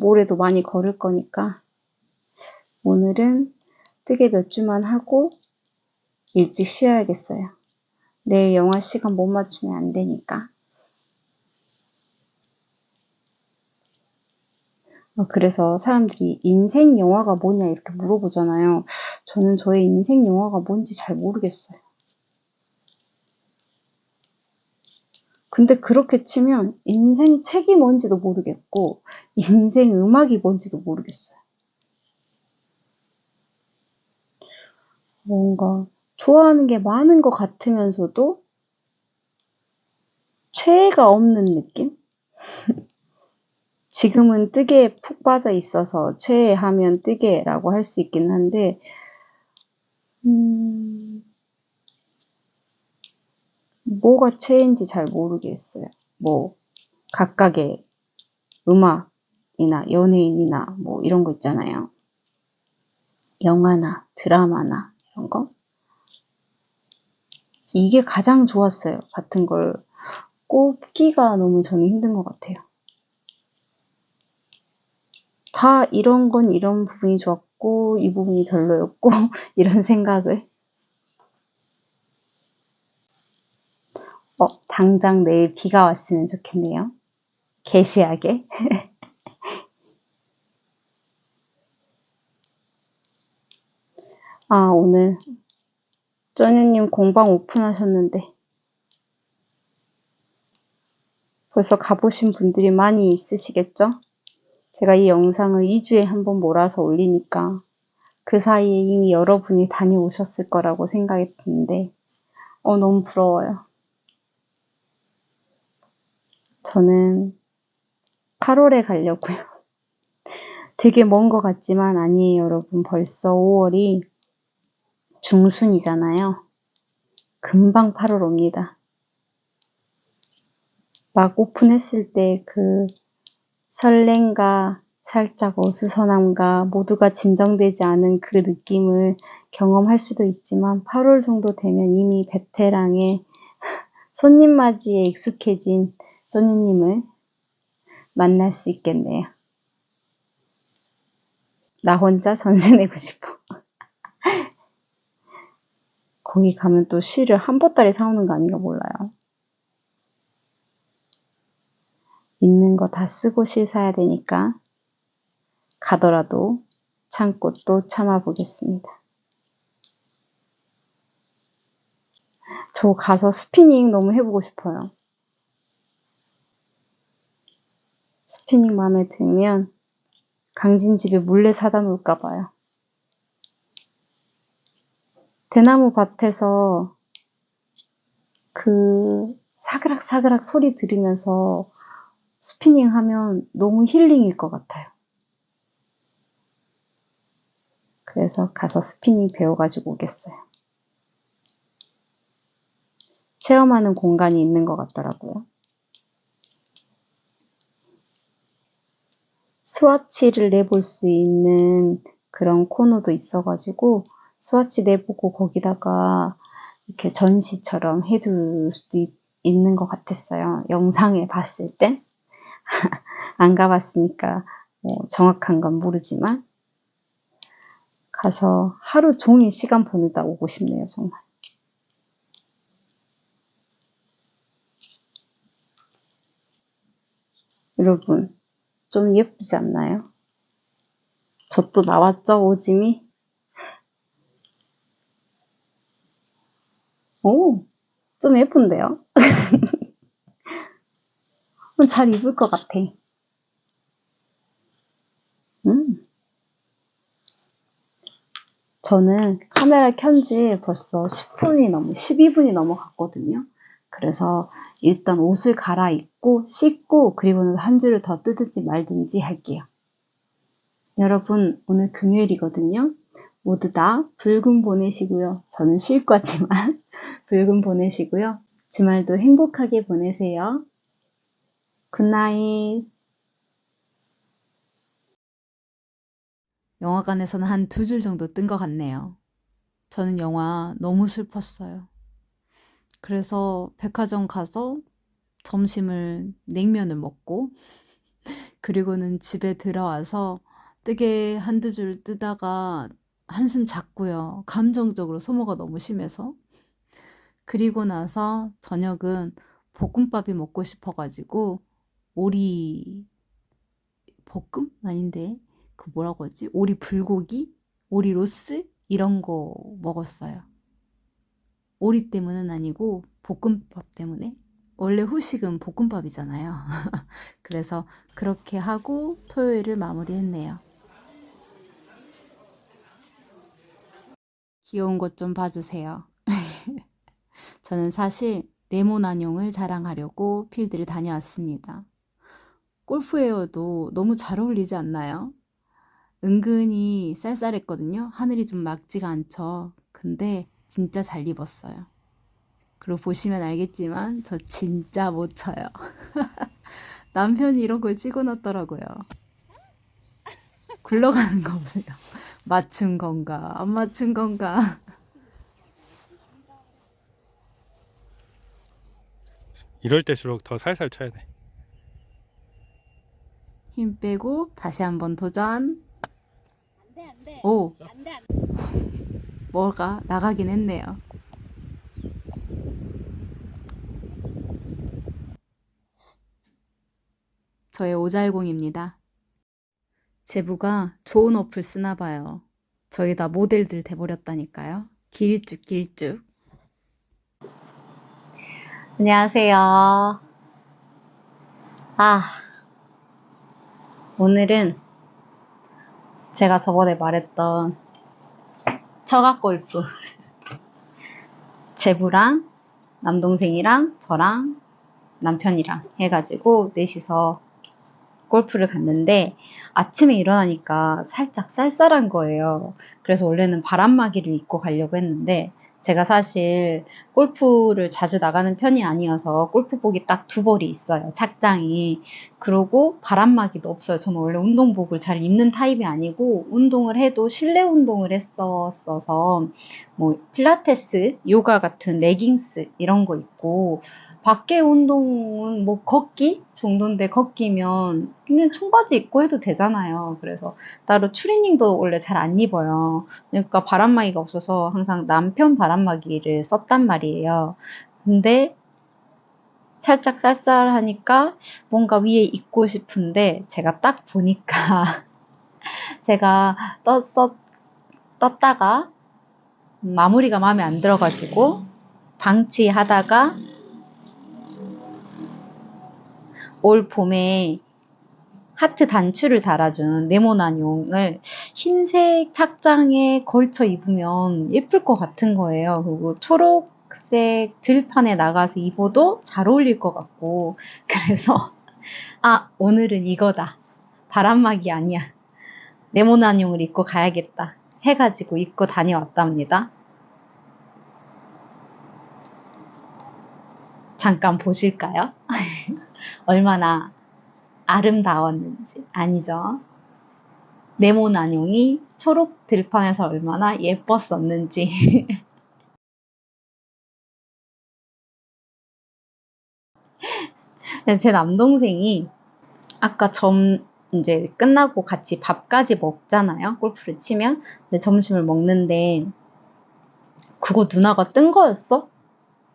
S1: 모레도 많이 걸을 거니까 오늘은 뜨개 몇 주만 하고 일찍 쉬어야겠어요. 내일 영화 시간 못 맞추면 안 되니까. 그래서 사람들이 인생 영화가 뭐냐 이렇게 물어보잖아요. 저는 저의 인생 영화가 뭔지 잘 모르겠어요. 근데 그렇게 치면 인생 책이 뭔지도 모르겠고 인생 음악이 뭔지도 모르겠어요. 뭔가 좋아하는 게 많은 것 같으면서도 최애가 없는 느낌? 지금은 뜨개에 푹 빠져 있어서 최애하면 뜨개라고 할 수 있긴 한데 뭐가 최애인지 잘 모르겠어요. 뭐 각각의 음악이나 연예인이나 뭐 이런 거 있잖아요. 영화나 드라마나 이런 거. 이게 가장 좋았어요. 같은 걸 꼽기가 너무 저는 힘든 것 같아요. 다 이런 건 이런 부분이 좋았고 이 부분이 별로였고 이런 생각을 당장 내일 비가 왔으면 좋겠네요. 개시하게. 오늘 쪼뉴님 공방 오픈하셨는데 벌써 가보신 분들이 많이 있으시겠죠? 제가 이 영상을 2주에 한 번 몰아서 올리니까 그 사이에 이미 여러분이 다녀오셨을 거라고 생각이 드는데 너무 부러워요. 저는 8월에 가려고요. 되게 먼 것 같지만 아니에요, 여러분. 벌써 5월이 중순이잖아요. 금방 8월 옵니다. 막 오픈했을 때 그 설렘과 살짝 어수선함과 모두가 진정되지 않은 그 느낌을 경험할 수도 있지만 8월 정도 되면 이미 베테랑의 손님 맞이에 익숙해진 쪼뉴님을 만날 수 있겠네요. 나 혼자 전세 내고 싶어. 거기 가면 또 실을 한 보따리 사오는 거 아닌가 몰라요. 있는 거 다 쓰고 실 사야 되니까 가더라도 참고 또 참아보겠습니다. 저 가서 스피닝 너무 해보고 싶어요. 스피닝 마음에 들면
S5: 강진 집에 몰래 사다 놓을까 봐요. 대나무 밭에서 그 사그락사그락 소리 들으면서 스피닝 하면 너무 힐링일 것 같아요. 그래서 가서 스피닝 배워가지고 오겠어요. 체험하는 공간이 있는 것 같더라고요. 스와치를 내볼 수 있는 그런 코너도 있어가지고 스와치 내보고 거기다가 이렇게 전시처럼 해둘 수도 있는 것 같았어요. 영상에 봤을 때. 안 가봤으니까 뭐 정확한 건 모르지만 가서 하루 종일 시간 보내다 오고 싶네요, 정말. 여러분, 좀 예쁘지 않나요? 저 또 나왔죠, 오짐이? 오, 좀 예쁜데요? 잘 입을 것 같아. 저는 카메라 켠지 벌써 12분이 넘어갔거든요. 그래서 일단 옷을 갈아입고 씻고 그리고는 한 줄을 더 뜯을지 말든지 할게요. 여러분, 오늘 금요일이거든요. 모두 다 불금 보내시고요. 저는 쉴 거지만 불금 보내시고요. 주말도 행복하게 보내세요. 굿나잇.
S1: 영화관에서는 한 2줄 정도 뜬 것 같네요. 저는 영화 너무 슬펐어요. 그래서 백화점 가서 점심을 냉면을 먹고 그리고는 집에 들어와서 뜨개 한두 줄 뜨다가 한숨 잤고요. 감정적으로 소모가 너무 심해서. 그리고 나서 저녁은 볶음밥이 먹고 싶어가지고 오리 볶음? 아닌데 그 뭐라고 하지? 오리 불고기? 오리 로스? 이런 거 먹었어요. 오리 때문은 아니고 볶음밥 때문에. 원래 후식은 볶음밥이잖아요. 그래서 그렇게 하고 토요일을 마무리했네요. 귀여운 것 좀 봐주세요. 저는 사실 네모난용을 자랑하려고 필드를 다녀왔습니다. 골프웨어도 너무 잘 어울리지 않나요? 은근히 쌀쌀했거든요. 하늘이 좀 맑지가 않죠. 근데 진짜 잘 입었어요. 그리고 보시면 알겠지만 저 진짜 못 쳐요. 남편이 이런 걸 찍어놨더라고요. 굴러가는 거 보세요. 맞춘 건가 안 맞춘 건가.
S4: 이럴 때일수록 더 살살 쳐야 돼.
S1: 힘 빼고 다시 한번 도전. 오, 뭐가 나가긴 했네요. 저의 오잘공입니다. 제부가 좋은 어플 쓰나 봐요. 저희 다 모델들 돼버렸다니까요. 길쭉.
S5: 안녕하세요. 오늘은 제가 저번에 말했던 처갓골프 제부랑 남동생이랑 저랑 남편이랑 해가지고 넷이서 골프를 갔는데 아침에 일어나니까 살짝 쌀쌀한 거예요. 그래서 원래는 바람막이를 입고 가려고 했는데 제가 사실 골프를 자주 나가는 편이 아니어서 골프복이 딱 2벌이 있어요. 착장이. 그리고 바람막이도 없어요. 저는 원래 운동복을 잘 입는 타입이 아니고 운동을 해도 실내 운동을 했었어서 뭐 필라테스, 요가 같은 레깅스 이런 거 입고 밖에 운동은 뭐 걷기 정도인데 걷기면 그냥 청바지 입고 해도 되잖아요. 그래서 따로 추리닝도 원래 잘 안 입어요. 그러니까 바람막이가 없어서 항상 남편 바람막이를 썼단 말이에요. 근데 살짝 쌀쌀하니까 뭔가 위에 입고 싶은데 제가 딱 보니까 제가 떴다가 마무리가 마음에 안 들어가지고 방치하다가 올 봄에 하트 단추를 달아준 네모난용을 흰색 착장에 걸쳐 입으면 예쁠 것 같은 거예요. 그리고 초록색 들판에 나가서 입어도 잘 어울릴 것 같고, 그래서 아, 오늘은 이거다. 바람막이 아니야. 네모난용을 입고 가야겠다 해가지고 입고 다녀왔답니다. 잠깐 보실까요? 얼마나 아름다웠는지. 아니죠. 네모난용이 초록 들판에서 얼마나 예뻤었는지. 제 남동생이 아까 이제 끝나고 같이 밥까지 먹잖아요. 골프를 치면. 근데 점심을 먹는데 그거 누나가 뜬 거였어?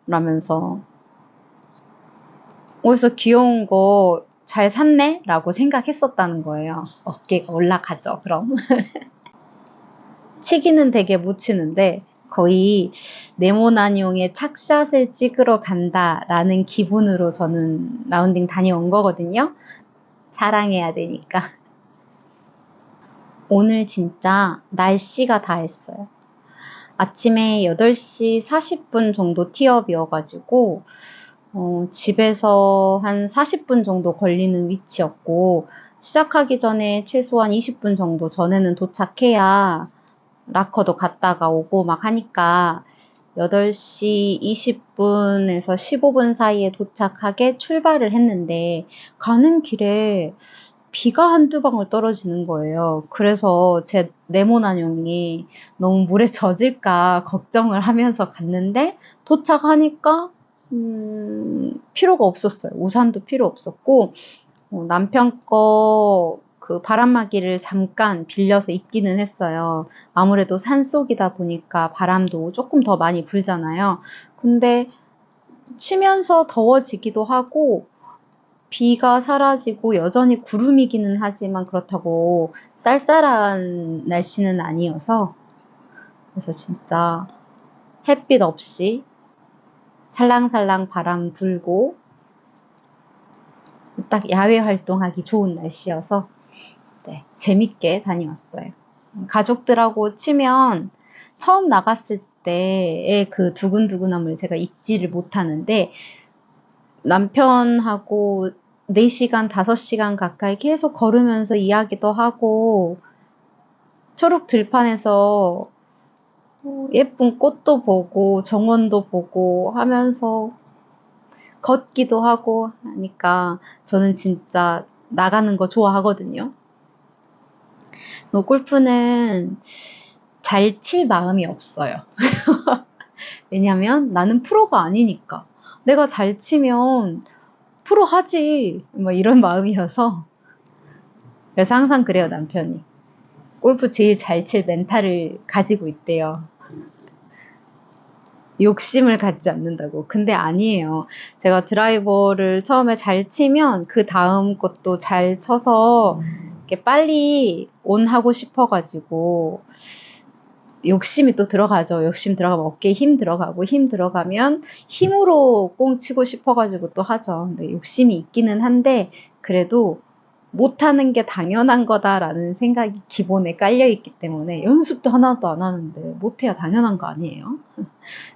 S5: 라면서 어디서 귀여운 거 잘 샀네? 라고 생각했었다는 거예요. 어깨가 올라가죠, 그럼. 치기는 되게 못 치는데 거의 네모난용의 착샷을 찍으러 간다라는 기분으로 저는 라운딩 다녀온 거거든요. 자랑해야 되니까. 오늘 진짜 날씨가 다 했어요. 아침에 8시 40분 정도 티업이어가지고 집에서 한 40분 정도 걸리는 위치였고, 시작하기 전에 최소한 20분 정도 전에는 도착해야 락커도 갔다가 오고 막 하니까 8시 20분에서 15분 사이에 도착하게 출발을 했는데, 가는 길에 비가 한두 방울 떨어지는 거예요. 그래서 제 네모난용이 너무 물에 젖을까 걱정을 하면서 갔는데, 도착하니까 필요가 없었어요. 우산도 필요 없었고, 남편 거 그 바람막이를 잠깐 빌려서 입기는 했어요. 아무래도 산속이다 보니까 바람도 조금 더 많이 불잖아요. 근데 치면서 더워지기도 하고, 비가 사라지고 여전히 구름이기는 하지만 그렇다고 쌀쌀한 날씨는 아니어서, 그래서 진짜 햇빛 없이 살랑살랑 바람 불고 딱 야외 활동하기 좋은 날씨여서 네, 재밌게 다녀왔어요. 가족들하고 치면 처음 나갔을 때의 그 두근두근함을 제가 잊지를 못하는데, 남편하고 4시간, 5시간 가까이 계속 걸으면서 이야기도 하고 초록 들판에서 예쁜 꽃도 보고 정원도 보고 하면서 걷기도 하고 하니까 저는 진짜 나가는 거 좋아하거든요. 골프는 잘 칠 마음이 없어요. 왜냐면 나는 프로가 아니니까. 내가 잘 치면 프로 하지. 뭐 이런 마음이어서. 그래서 항상 그래요, 남편이. 골프 제일 잘 칠 멘탈을 가지고 있대요. 욕심을 갖지 않는다고. 근데 아니에요. 제가 드라이버를 처음에 잘 치면 그 다음 것도 잘 쳐서 이렇게 빨리 온하고 싶어가지고 욕심이 또 들어가죠. 욕심 들어가면 어깨에 힘 들어가고, 힘 들어가면 힘으로 꽁 치고 싶어가지고 또 하죠. 근데 욕심이 있기는 한데 그래도 못하는 게 당연한 거다라는 생각이 기본에 깔려있기 때문에 연습도 하나도 안 하는데 못해야 당연한 거 아니에요?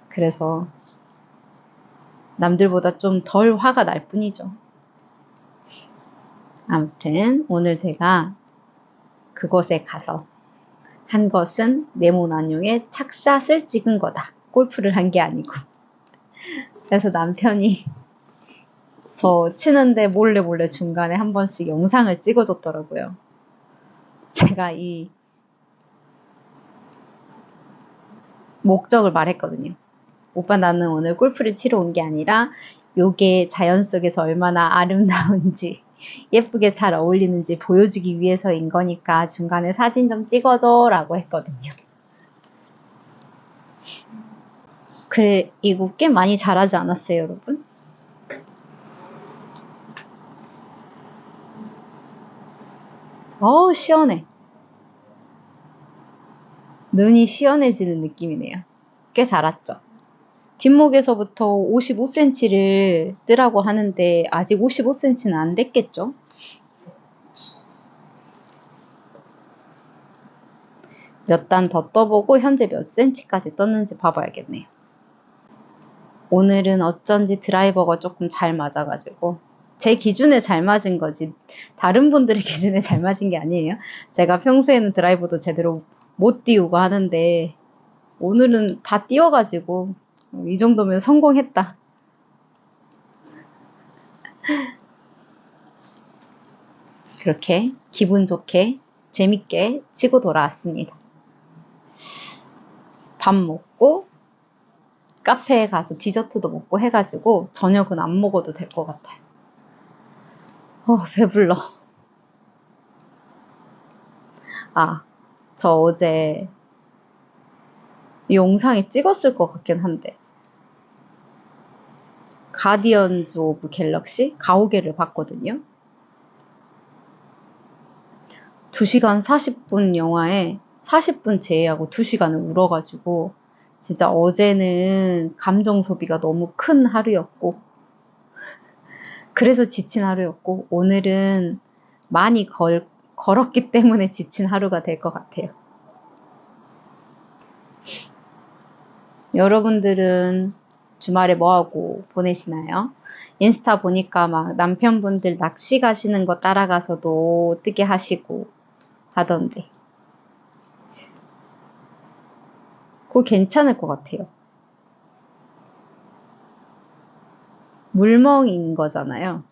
S5: 그래서 남들보다 좀 덜 화가 날 뿐이죠. 아무튼 오늘 제가 그곳에 가서 한 것은 네모난용의 착샷을 찍은 거다. 골프를 한 게 아니고. 그래서 남편이 저 치는데 몰래 중간에 한 번씩 영상을 찍어줬더라고요. 제가 이 목적을 말했거든요. 오빠, 나는 오늘 골프를 치러 온 게 아니라 요게 자연 속에서 얼마나 아름다운지 예쁘게 잘 어울리는지 보여주기 위해서인 거니까 중간에 사진 좀 찍어줘 라고 했거든요. 그래, 이거 꽤 많이 잘하지 않았어요, 여러분? 어우, 시원해. 눈이 시원해지는 느낌이네요. 꽤 잘았죠? 뒷목에서부터 55cm를 뜨라고 하는데 아직 55cm는 안 됐겠죠?
S1: 몇 단 더 떠보고 현재 몇 센치까지 떴는지 봐봐야겠네요. 오늘은 어쩐지 드라이버가 조금 잘 맞아가지고 제 기준에 잘 맞은 거지 다른 분들의 기준에 잘 맞은 게 아니에요. 제가 평소에는 드라이버도 제대로 못 띄우고 하는데 오늘은 다 띄워가지고 이 정도면 성공했다. 그렇게 기분 좋게 재밌게 치고 돌아왔습니다. 밥 먹고 카페에 가서 디저트도 먹고 해가지고 저녁은 안 먹어도 될 것 같아요. 배불러. 저 어제 이 영상에 찍었을 것 같긴 한데 가디언즈 오브 갤럭시 가오갤을 봤거든요. 2시간 40분 영화에 40분 제외하고 2시간을 울어가지고 진짜 어제는 감정 소비가 너무 큰 하루였고 그래서 지친 하루였고 오늘은 많이 걸었기 때문에 지친 하루가 될 것 같아요. 여러분들은 주말에 뭐하고 보내시나요? 인스타 보니까 막 남편분들 낚시 가시는 거 따라가서도 뜨게 하시고 하던데 그거 괜찮을 것 같아요. 물멍인 거잖아요.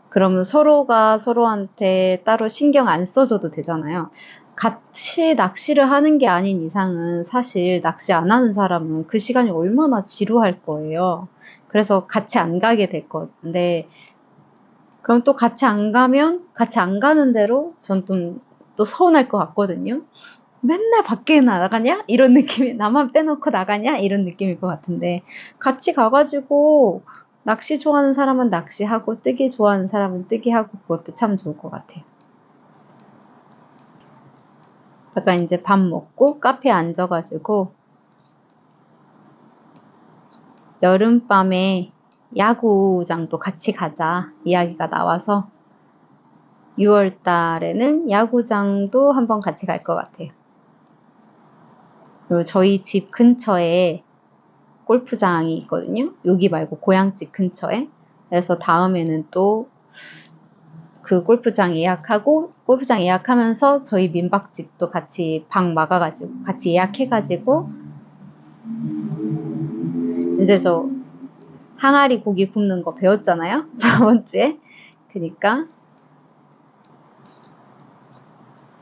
S1: 그러면 서로가 서로한테 따로 신경 안 써줘도 되잖아요. 같이 낚시를 하는 게 아닌 이상은 사실 낚시 안 하는 사람은 그 시간이 얼마나 지루할 거예요. 그래서 같이 안 가게 될 건데 그럼 또 같이 안 가면 같이 안 가는 대로 전 좀 또 서운할 것 같거든요. 맨날 밖에 나가냐? 이런 느낌이 나만 빼놓고 나가냐? 이런 느낌일 것 같은데 같이 가가지고 낚시 좋아하는 사람은 낚시하고 뜨기 좋아하는 사람은 뜨기 하고 그것도 참 좋을 것 같아요. 아까 이제 밥 먹고 카페에 앉아가지고 여름밤에 야구장도 같이 가자 이야기가 나와서 6월 달에는 야구장도 한번 같이 갈 것 같아요. 그리고 저희 집 근처에 골프장이 있거든요. 여기 말고 고향집 근처에. 그래서 다음에는 또 그 골프장 예약하고 골프장 예약하면서 저희 민박집도 같이 방 막아가지고 같이 예약해가지고 이제 저 항아리 고기 굽는 거 배웠잖아요. 저번 주에. 그러니까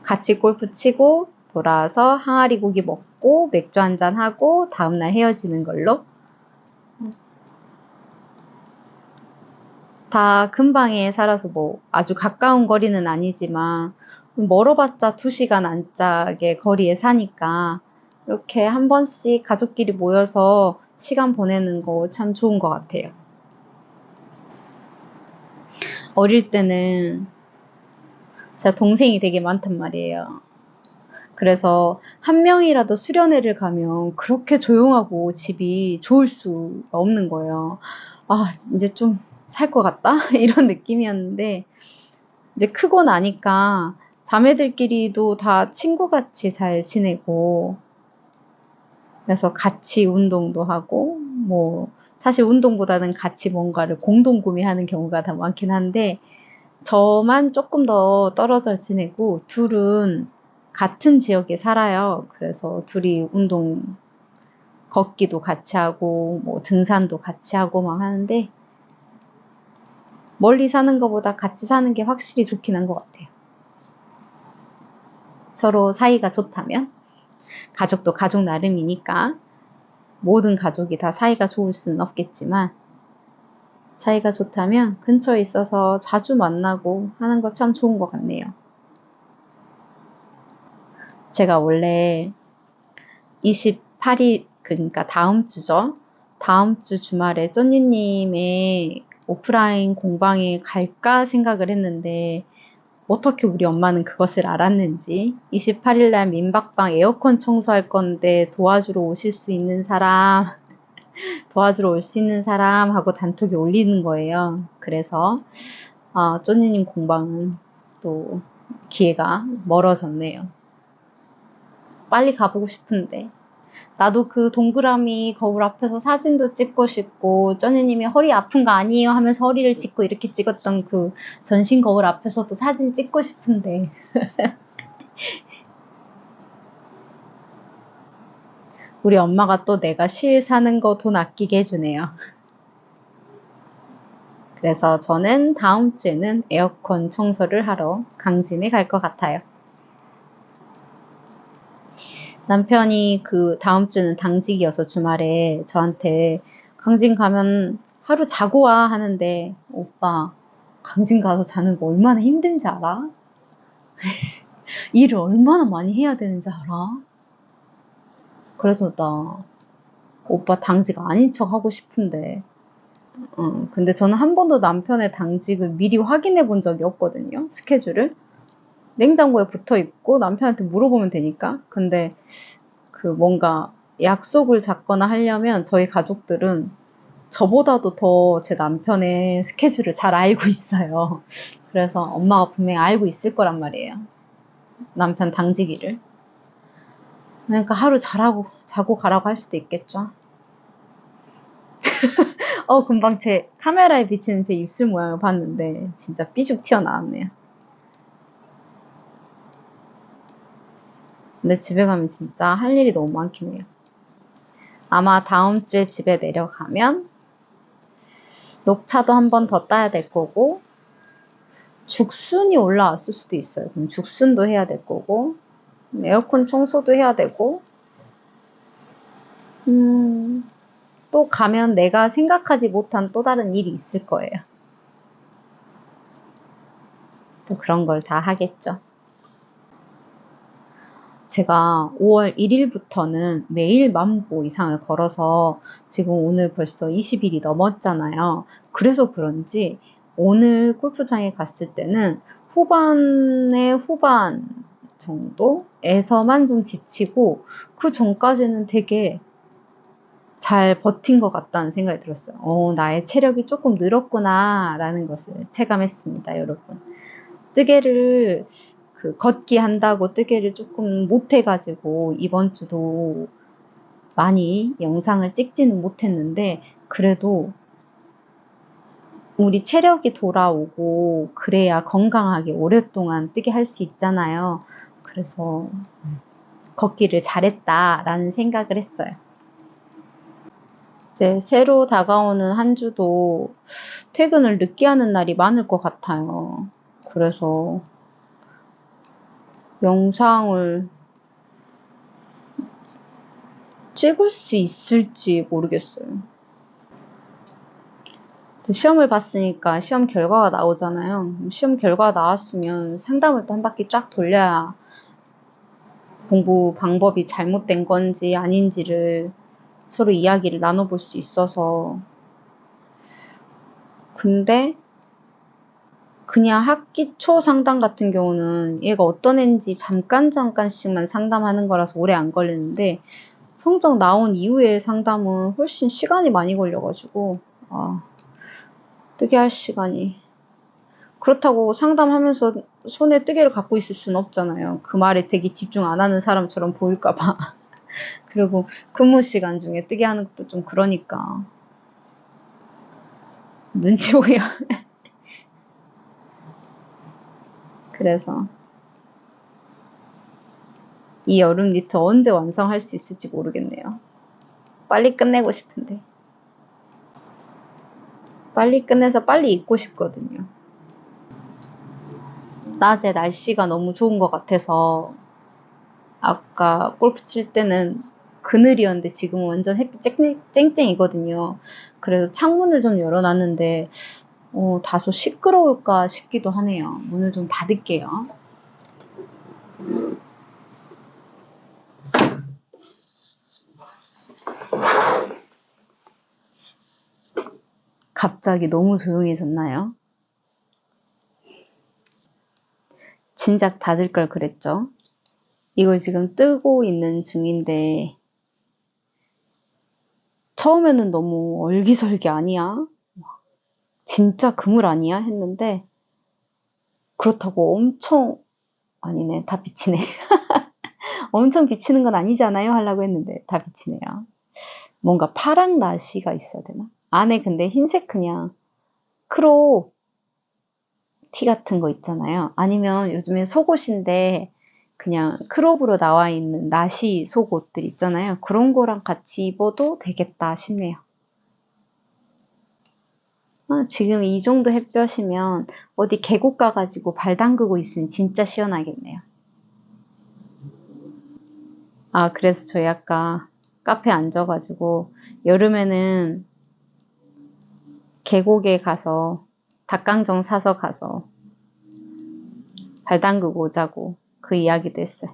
S1: 같이 골프 치고 돌아와서 항아리 고기 먹고 맥주 한잔 하고 다음날 헤어지는 걸로. 다 근방에 살아서 뭐 아주 가까운 거리는 아니지만 멀어봤자 2시간 안짝의 거리에 사니까 이렇게 한 번씩 가족끼리 모여서 시간 보내는 거 참 좋은 것 같아요. 어릴 때는 제가 동생이 되게 많단 말이에요. 그래서 한 명이라도 수련회를 가면 그렇게 조용하고 집이 좋을 수가 없는 거예요. 이제 좀 살 것 같다? 이런 느낌이었는데 이제 크고 나니까 자매들끼리도 다 친구같이 잘 지내고 그래서 같이 운동도 하고 뭐 사실 운동보다는 같이 뭔가를 공동 구매하는 경우가 더 많긴 한데 저만 조금 더 떨어져 지내고 둘은 같은 지역에 살아요. 그래서 둘이 운동 걷기도 같이 하고 뭐 등산도 같이 하고 막 하는데 멀리 사는 것보다 같이 사는 게 확실히 좋긴 한 것 같아요. 서로 사이가 좋다면 가족도 가족 나름이니까 모든 가족이 다 사이가 좋을 수는 없겠지만 사이가 좋다면 근처에 있어서 자주 만나고 하는 거 참 좋은 것 같네요. 제가 원래 28일 그러니까 다음 주죠. 다음 주 주말에 쫀니님의 오프라인 공방에 갈까 생각을 했는데 어떻게 우리 엄마는 그것을 알았는지 28일날 민박방 에어컨 청소할 건데 도와주러 오실 수 있는 사람 도와주러 올 수 있는 사람 하고 단톡에 올리는 거예요. 그래서 쫀니님 공방은 또 기회가 멀어졌네요.
S5: 빨리 가보고 싶은데. 나도 그 동그라미 거울 앞에서 사진도 찍고 싶고, 쩌니님이 허리 아픈 거 아니에요 하면서 허리를 짚고 이렇게 찍었던 그 전신 거울 앞에서도 사진 찍고 싶은데. 우리 엄마가 또 내가 실 사는 거 돈 아끼게 해주네요. 그래서 저는 다음 주에는 에어컨 청소를 하러 강진에 갈 것 같아요. 남편이 그 다음 주는 당직이어서 주말에 저한테 강진 가면 하루 자고 와 하는데, 오빠 강진 가서 자는 거 얼마나 힘든지 알아? 일을 얼마나 많이 해야 되는지 알아? 그래서 나 오빠 당직 아닌 척 하고 싶은데, 근데 저는 한 번도 남편의 당직을 미리 확인해 본 적이 없거든요. 스케줄을. 냉장고에 붙어 있고 남편한테 물어보면 되니까. 근데 그 뭔가 약속을 잡거나 하려면 저희 가족들은 저보다도 더 제 남편의 스케줄을 잘 알고 있어요. 그래서 엄마가 분명히 알고 있을 거란 말이에요. 남편 당직일을. 그러니까 하루 자고 가라고 할 수도 있겠죠. 금방 제 카메라에 비치는 제 입술 모양을 봤는데 진짜 삐죽 튀어나왔네요. 근데 집에 가면 진짜 할 일이 너무 많긴 해요. 아마 다음 주에 집에 내려가면 녹차도 한 번 더 따야 될 거고, 죽순이 올라왔을 수도 있어요. 그럼 죽순도 해야 될 거고, 에어컨 청소도 해야 되고, 또 가면 내가 생각하지 못한 또 다른 일이 있을 거예요. 또 그런 걸 다 하겠죠. 제가 5월 1일부터는 매일 10,000보 이상을 걸어서 지금 오늘 벌써 20일이 넘었잖아요. 그래서 그런지 오늘 골프장에 갔을 때는 후반의 후반 정도에서만 좀 지치고, 그 전까지는 되게 잘 버틴 것 같다는 생각이 들었어요. 나의 체력이 조금 늘었구나 라는 것을 체감했습니다, 여러분. 뜨개를 걷기 한다고 뜨개를 조금 못해가지고 이번 주도 많이 영상을 찍지는 못했는데, 그래도 우리 체력이 돌아오고 그래야 건강하게 오랫동안 뜨개 할 수 있잖아요. 그래서 걷기를 잘했다라는 생각을 했어요. 이제 새로 다가오는 한 주도 퇴근을 늦게 하는 날이 많을 것 같아요. 그래서 영상을 찍을 수 있을지 모르겠어요. 시험을 봤으니까 시험 결과가 나오잖아요. 시험 결과가 나왔으면 상담을 또 한 바퀴 쫙 돌려야 공부 방법이 잘못된 건지 아닌지를 서로 이야기를 나눠볼 수 있어서. 근데 그냥 학기 초 상담 같은 경우는 얘가 어떤 애인지 잠깐씩만 상담하는 거라서 오래 안 걸리는데, 성적 나온 이후에 상담은 훨씬 시간이 많이 걸려가지고 뜨개 할 시간이. 그렇다고 상담하면서 손에 뜨개를 갖고 있을 수는 없잖아요. 그 말에 되게 집중 안 하는 사람처럼 보일까봐. 그리고 근무 시간 중에 뜨개 하는 것도 좀 그러니까 눈치 보여. 그래서 이 여름 니트 언제 완성할 수 있을지 모르겠네요. 빨리 끝내고 싶은데. 빨리 끝내서 빨리 입고 싶거든요. 낮에 날씨가 너무 좋은 것 같아서 아까 골프 칠 때는 그늘이었는데 지금은 완전 햇빛 쨍쨍이거든요. 그래서 창문을 좀 열어놨는데 다소 시끄러울까 싶기도 하네요. 문을 좀 닫을게요. 갑자기 너무 조용해졌나요? 진작 닫을 걸 그랬죠. 이걸 지금 뜨고 있는 중인데 처음에는 너무 얼기설기 아니야? 진짜 그물 아니야? 했는데 그렇다고 엄청 아니네, 다 비치네.
S1: 엄청 비치는 건 아니잖아요 하려고 했는데 다 비치네요. 뭔가 파랑 나시가 있어야 되나? 안에 근데 흰색 그냥 크롭 티 같은 거 있잖아요. 아니면 요즘에 속옷인데 그냥 크롭으로 나와 있는 나시 속옷들 있잖아요. 그런 거랑 같이 입어도 되겠다 싶네요. 지금 이 정도 햇볕이면 어디 계곡 가가지고 발 담그고 있으면 진짜 시원하겠네요. 그래서 저희 아까 카페 앉아가지고 여름에는 계곡에 가서 닭강정 사서 가서 발 담그고 오자고 그 이야기도 했어요.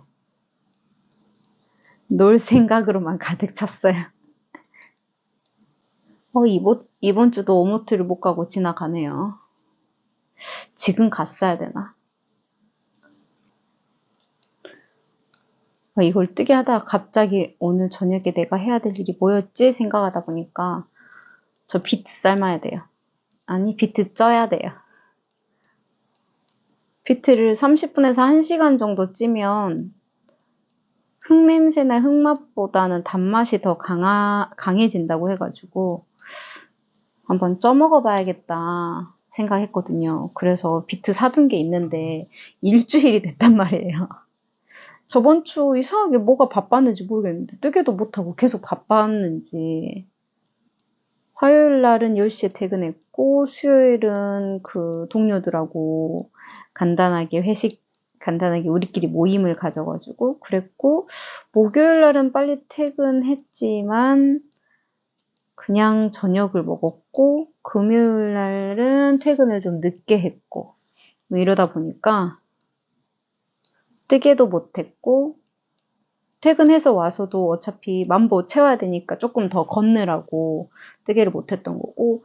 S1: 놀 생각으로만 가득 찼어요. 이번 주도 오모트를 못 가고 지나가네요. 지금 갔어야 되나? 이걸 뜨게 하다가 갑자기 오늘 저녁에 내가 해야 될 일이 뭐였지 생각하다 보니까 저 비트 삶아야 돼요. 아니, 비트 쪄야 돼요. 비트를 30분에서 1시간 정도 찌면 흙냄새나 흙맛보다는 단맛이 더 강해진다고 해가지고 한번 쪄 먹어봐야겠다 생각했거든요. 그래서 비트 사둔 게 있는데 일주일이 됐단 말이에요. 저번 주 이상하게 뭐가 바빴는지 모르겠는데 뜨개도 못하고 계속 바빴는지 화요일 날은 10시에 퇴근했고 수요일은 그 동료들하고 간단하게 우리끼리 모임을 가져가지고 그랬고 목요일 날은 빨리 퇴근했지만 그냥 저녁을 먹었고 금요일 날은 퇴근을 좀 늦게 했고 뭐 이러다 보니까 뜨개도 못했고 퇴근해서 와서도 어차피 만보 채워야 되니까 조금 더 걷느라고 뜨개를 못했던 거고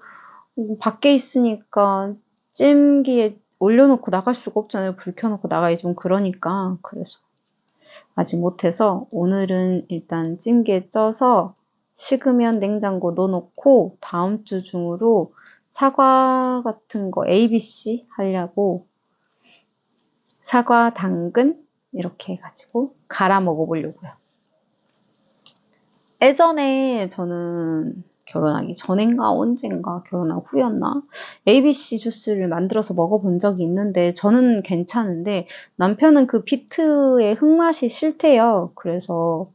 S1: 밖에 있으니까 찜기에 올려놓고 나갈 수가 없잖아요. 불 켜놓고 나가기 좀 그러니까 그래서 아직 못해서 오늘은 일단 찜기에 쪄서 식으면 냉장고 넣어놓고 다음 주 중으로 사과 같은 거 ABC 하려고 사과, 당근 이렇게 해가지고 갈아 먹어보려고요. 예전에 저는 결혼하기 전인가 언젠가 결혼한 후였나 ABC 주스를 만들어서 먹어본 적이 있는데 저는 괜찮은데 남편은 그 비트의 흙맛이 싫대요. 그래서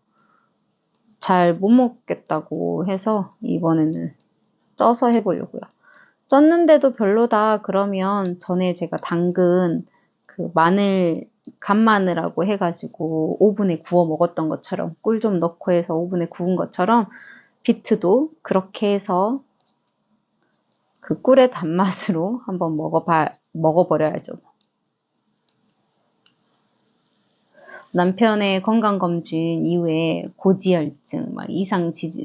S1: 잘 못 먹겠다고 해서 이번에는 쪄서 해보려고요. 쪘는데도 별로다 그러면 전에 제가 당근 그 간마늘하고 해가지고 오븐에 구워 먹었던 것처럼 꿀 좀 넣고 해서 오븐에 구운 것처럼 비트도 그렇게 해서 그 꿀의 단맛으로 한번 먹어버려야죠. 남편의 건강검진 이후에 고지혈증,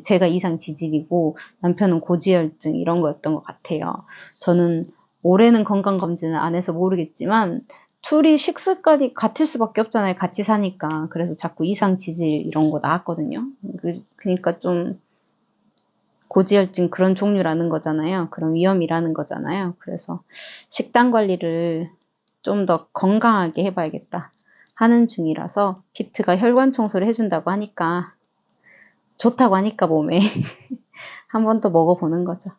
S1: 제가 이상지질이고 남편은 고지혈증 이런 거였던 것 같아요. 저는 올해는 건강검진을 안 해서 모르겠지만 둘이 식습관이 같을 수밖에 없잖아요. 같이 사니까. 그래서 자꾸 이상지질 이런 거 나왔거든요. 그러니까 좀 고지혈증 그런 종류라는 거잖아요. 그런 위험이라는 거잖아요. 그래서 식단 관리를 좀 더 건강하게 해봐야겠다 하는 중이라서 비트가 혈관 청소를 해준다고 하니까 좋다고 하니까 몸에 한 번 더 먹어보는 거죠.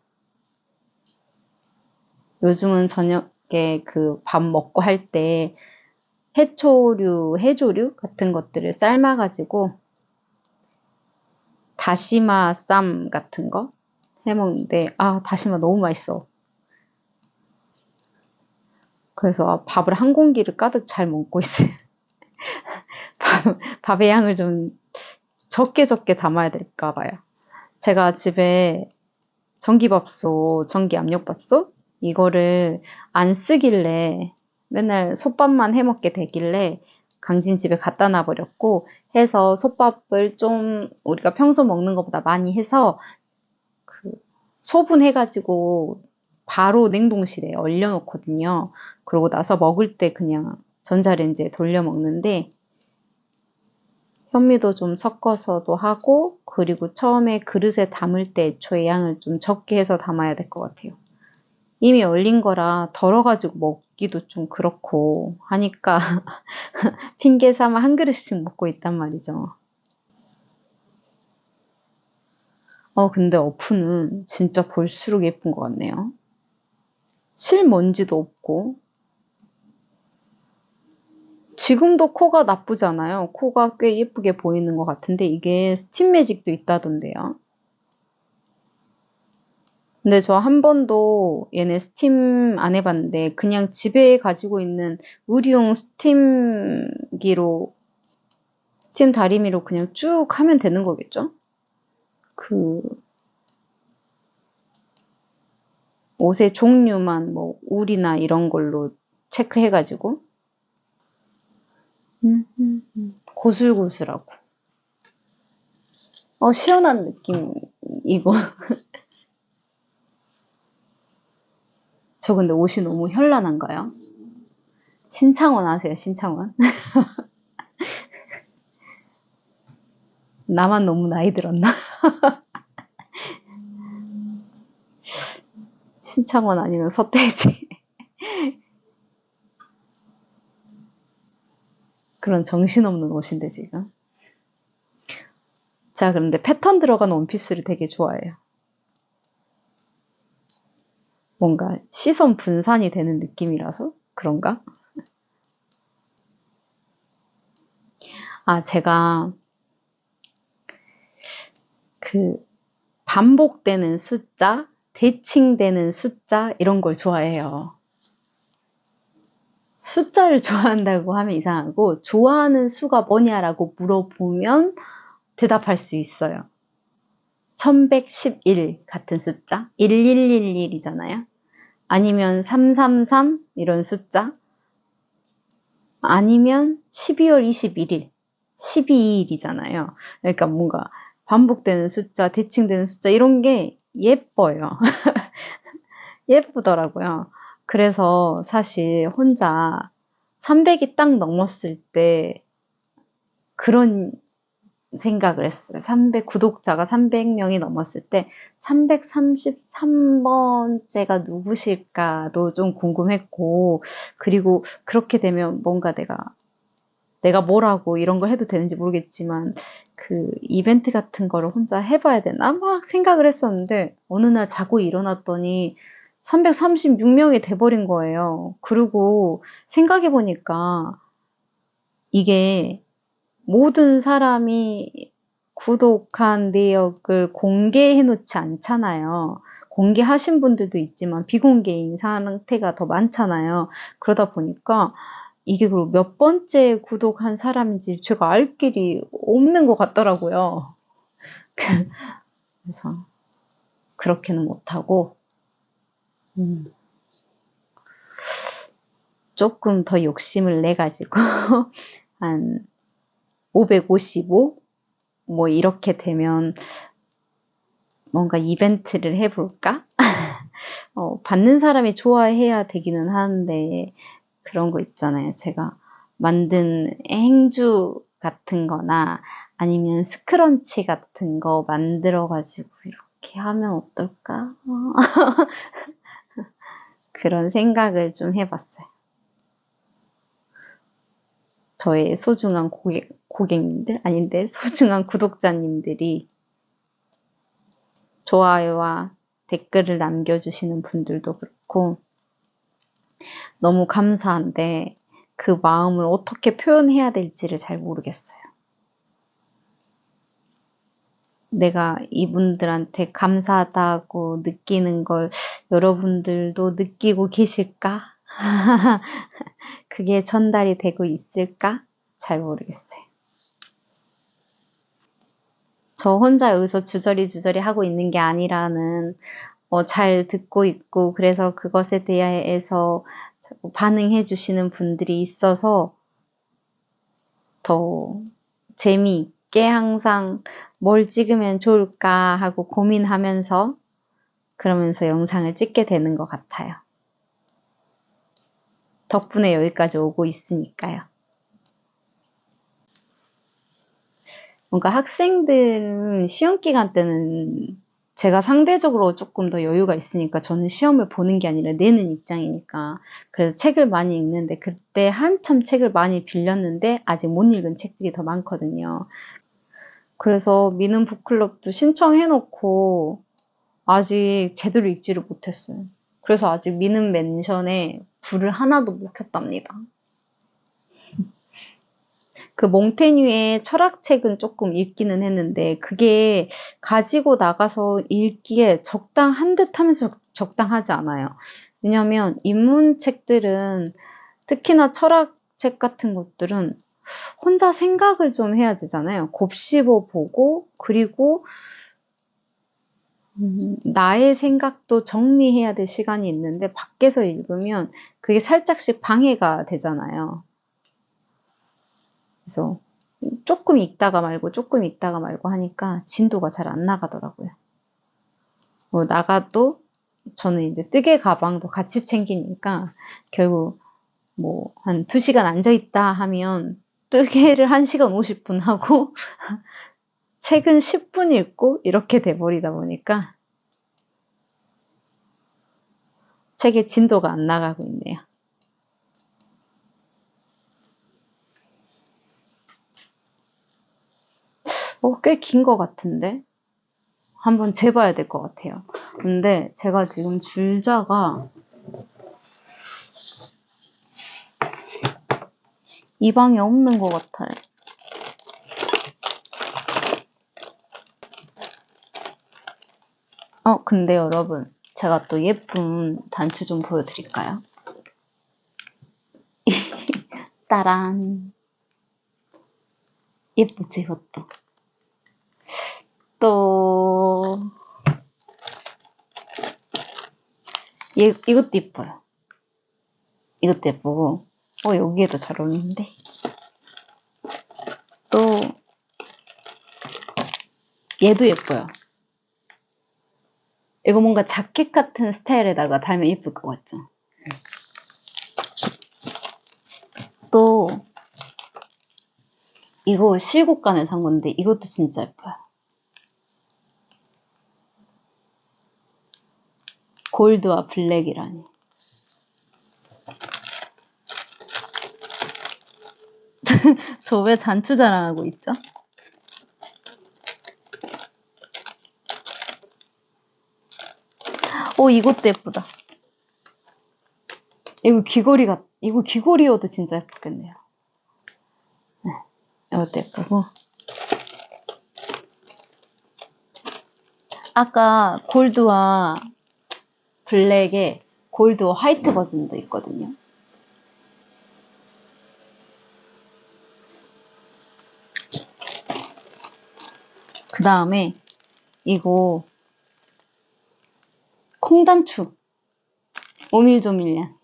S1: 요즘은 저녁에 그 밥 먹고 할 때 해조류 같은 것들을 삶아가지고 다시마 쌈 같은 거 해먹는데 다시마 너무 맛있어. 그래서 밥을 한 공기를 가득 잘 먹고 있어요. 밥의 양을 좀 적게 담아야 될까 봐요. 제가 집에 전기 압력밥솥 이거를 안 쓰길래 맨날 솥밥만 해먹게 되길래 강진 집에 갖다 놔버렸고 해서 솥밥을 좀 우리가 평소 먹는 것보다 많이 해서 그 소분해가지고 바로 냉동실에 얼려놓거든요. 그러고 나서 먹을 때 그냥 전자레인지에 돌려 먹는데 현미도 좀 섞어서도 하고 그리고 처음에 그릇에 담을 때 애초에 양을 좀 적게 해서 담아야 될 것 같아요. 이미 얼린 거라 덜어가지고 먹기도 좀 그렇고 하니까 핑계 삼아 한 그릇씩 먹고 있단 말이죠. 근데 어프는 진짜 볼수록 예쁜 것 같네요. 실먼지도 없고. 지금도 코가 나쁘지 않아요. 코가 꽤 예쁘게 보이는 것 같은데 이게 스팀 매직도 있다던데요. 근데 저 한 번도 얘네 스팀 안 해봤는데 그냥 집에 가지고 있는 의류용 스팀기로 스팀 다리미로 그냥 쭉 하면 되는 거겠죠? 그 옷의 종류만 뭐 울이나 이런 걸로 체크해가지고 고슬고슬하고 시원한 느낌이고 저 근데 옷이 너무 현란한가요? 신창원 아세요? 신창원? 나만 너무 나이 들었나? 신창원 아니면 서태지 그런 정신없는 옷인데 지금. 자, 그런데 패턴 들어간 원피스를 되게 좋아해요. 뭔가 시선 분산이 되는 느낌이라서 그런가? 제가 그 반복되는 숫자, 대칭되는 숫자 이런 걸 좋아해요. 숫자를 좋아한다고 하면 이상하고 좋아하는 수가 뭐냐라고 물어보면 대답할 수 있어요. 1111 같은 숫자, 1111이잖아요. 아니면 333 이런 숫자, 아니면 12월 21일, 12일이잖아요. 그러니까 뭔가 반복되는 숫자, 대칭되는 숫자 이런 게 예뻐요. 예쁘더라고요. 그래서 사실 혼자 300이 딱 넘었을 때 그런 생각을 했어요. 구독자가 300명이 넘었을 때 333번째가 누구실까도 좀 궁금했고, 그리고 그렇게 되면 뭔가 내가 뭐라고 이런 걸 해도 되는지 모르겠지만 그 이벤트 같은 거를 혼자 해봐야 되나 막 생각을 했었는데 어느 날 자고 일어났더니 336명이 돼버린 거예요. 그리고 생각해보니까 이게 모든 사람이 구독한 내역을 공개해 놓지 않잖아요. 공개하신 분들도 있지만 비공개인 상태가 더 많잖아요. 그러다 보니까 이게 그리고 몇 번째 구독한 사람인지 제가 알 길이 없는 것 같더라고요. 그래서 그렇게는 못하고 조금 더 욕심을 내가지고 한 555? 뭐 이렇게 되면 뭔가 이벤트를 해볼까? 받는 사람이 좋아해야 되기는 하는데 그런 거 있잖아요. 제가 만든 행주 같은 거나 아니면 스크런치 같은 거 만들어가지고 이렇게 하면 어떨까? 그런 생각을 좀 해봤어요. 저의 소중한 고객님들? 아닌데, 소중한 구독자님들이 좋아요와 댓글을 남겨주시는 분들도 그렇고, 너무 감사한데, 그 마음을 어떻게 표현해야 될지를 잘 모르겠어요. 내가 이분들한테 감사하다고 느끼는 걸 여러분들도 느끼고 계실까? 그게 전달이 되고 있을까? 잘 모르겠어요. 저 혼자 여기서 주저리 하고 있는 게 아니라는 잘 듣고 있고 그래서 그것에 대해서 반응해 주시는 분들이 있어서 더 재미있게 항상 뭘 찍으면 좋을까 하고 고민하면서 그러면서 영상을 찍게 되는 것 같아요. 덕분에 여기까지 오고 있으니까요. 뭔가 학생들은 시험 기간 때는 제가 상대적으로 조금 더 여유가 있으니까 저는 시험을 보는 게 아니라 내는 입장이니까 그래서 책을 많이 읽는데 그때 한참 책을 많이 빌렸는데 아직 못 읽은 책들이 더 많거든요. 그래서 미는 북클럽도 신청해놓고 아직 제대로 읽지를 못했어요. 그래서 아직 미는 맨션에 불을 하나도 못 켰답니다. 그 몽테뉴의 철학책은 조금 읽기는 했는데 그게 가지고 나가서 읽기에 적당한 듯 하면서 적당하지 않아요. 왜냐하면 인문책들은 특히나 철학책 같은 것들은 혼자 생각을 좀 해야 되잖아요. 곱씹어 보고 그리고 나의 생각도 정리해야 될 시간이 있는데 밖에서 읽으면 그게 살짝씩 방해가 되잖아요. 그래서 조금 읽다가 말고 조금 읽다가 말고 하니까 진도가 잘 안 나가더라고요. 나가도 저는 이제 뜨개 가방도 같이 챙기니까 결국 뭐 한 2시간 앉아있다 하면 뜨개를 1시간 50분 하고 책은 10분 읽고 이렇게 돼버리다 보니까 책의 진도가 안 나가고 있네요. 꽤 긴 것 같은데 한번 재봐야 될 것 같아요. 근데 제가 지금 줄자가 이 방에 없는 것 같아요. 근데 여러분 제가 또 예쁜 단추 좀 보여드릴까요? 따란 예쁘지 이것도. 또 이것도 예뻐요. 이것도 예쁘고 여기에도 잘 어울리는데 또 얘도 예뻐요. 이거 뭔가 자켓 같은 스타일에다가 달면 예쁠 것 같죠? 또 이거 실곡간에 산 건데 이것도 진짜 예뻐요. 골드와 블랙이라니. 저 왜 단추 자랑하고 있죠? 이것도 예쁘다. 이거 귀걸이여도 진짜 예쁘겠네요. 네, 이것도 예쁘고. 아까 골드와 블랙에 골드와 화이트 버전도 있거든요. 그 다음에 이거 콩단추 오밀조밀량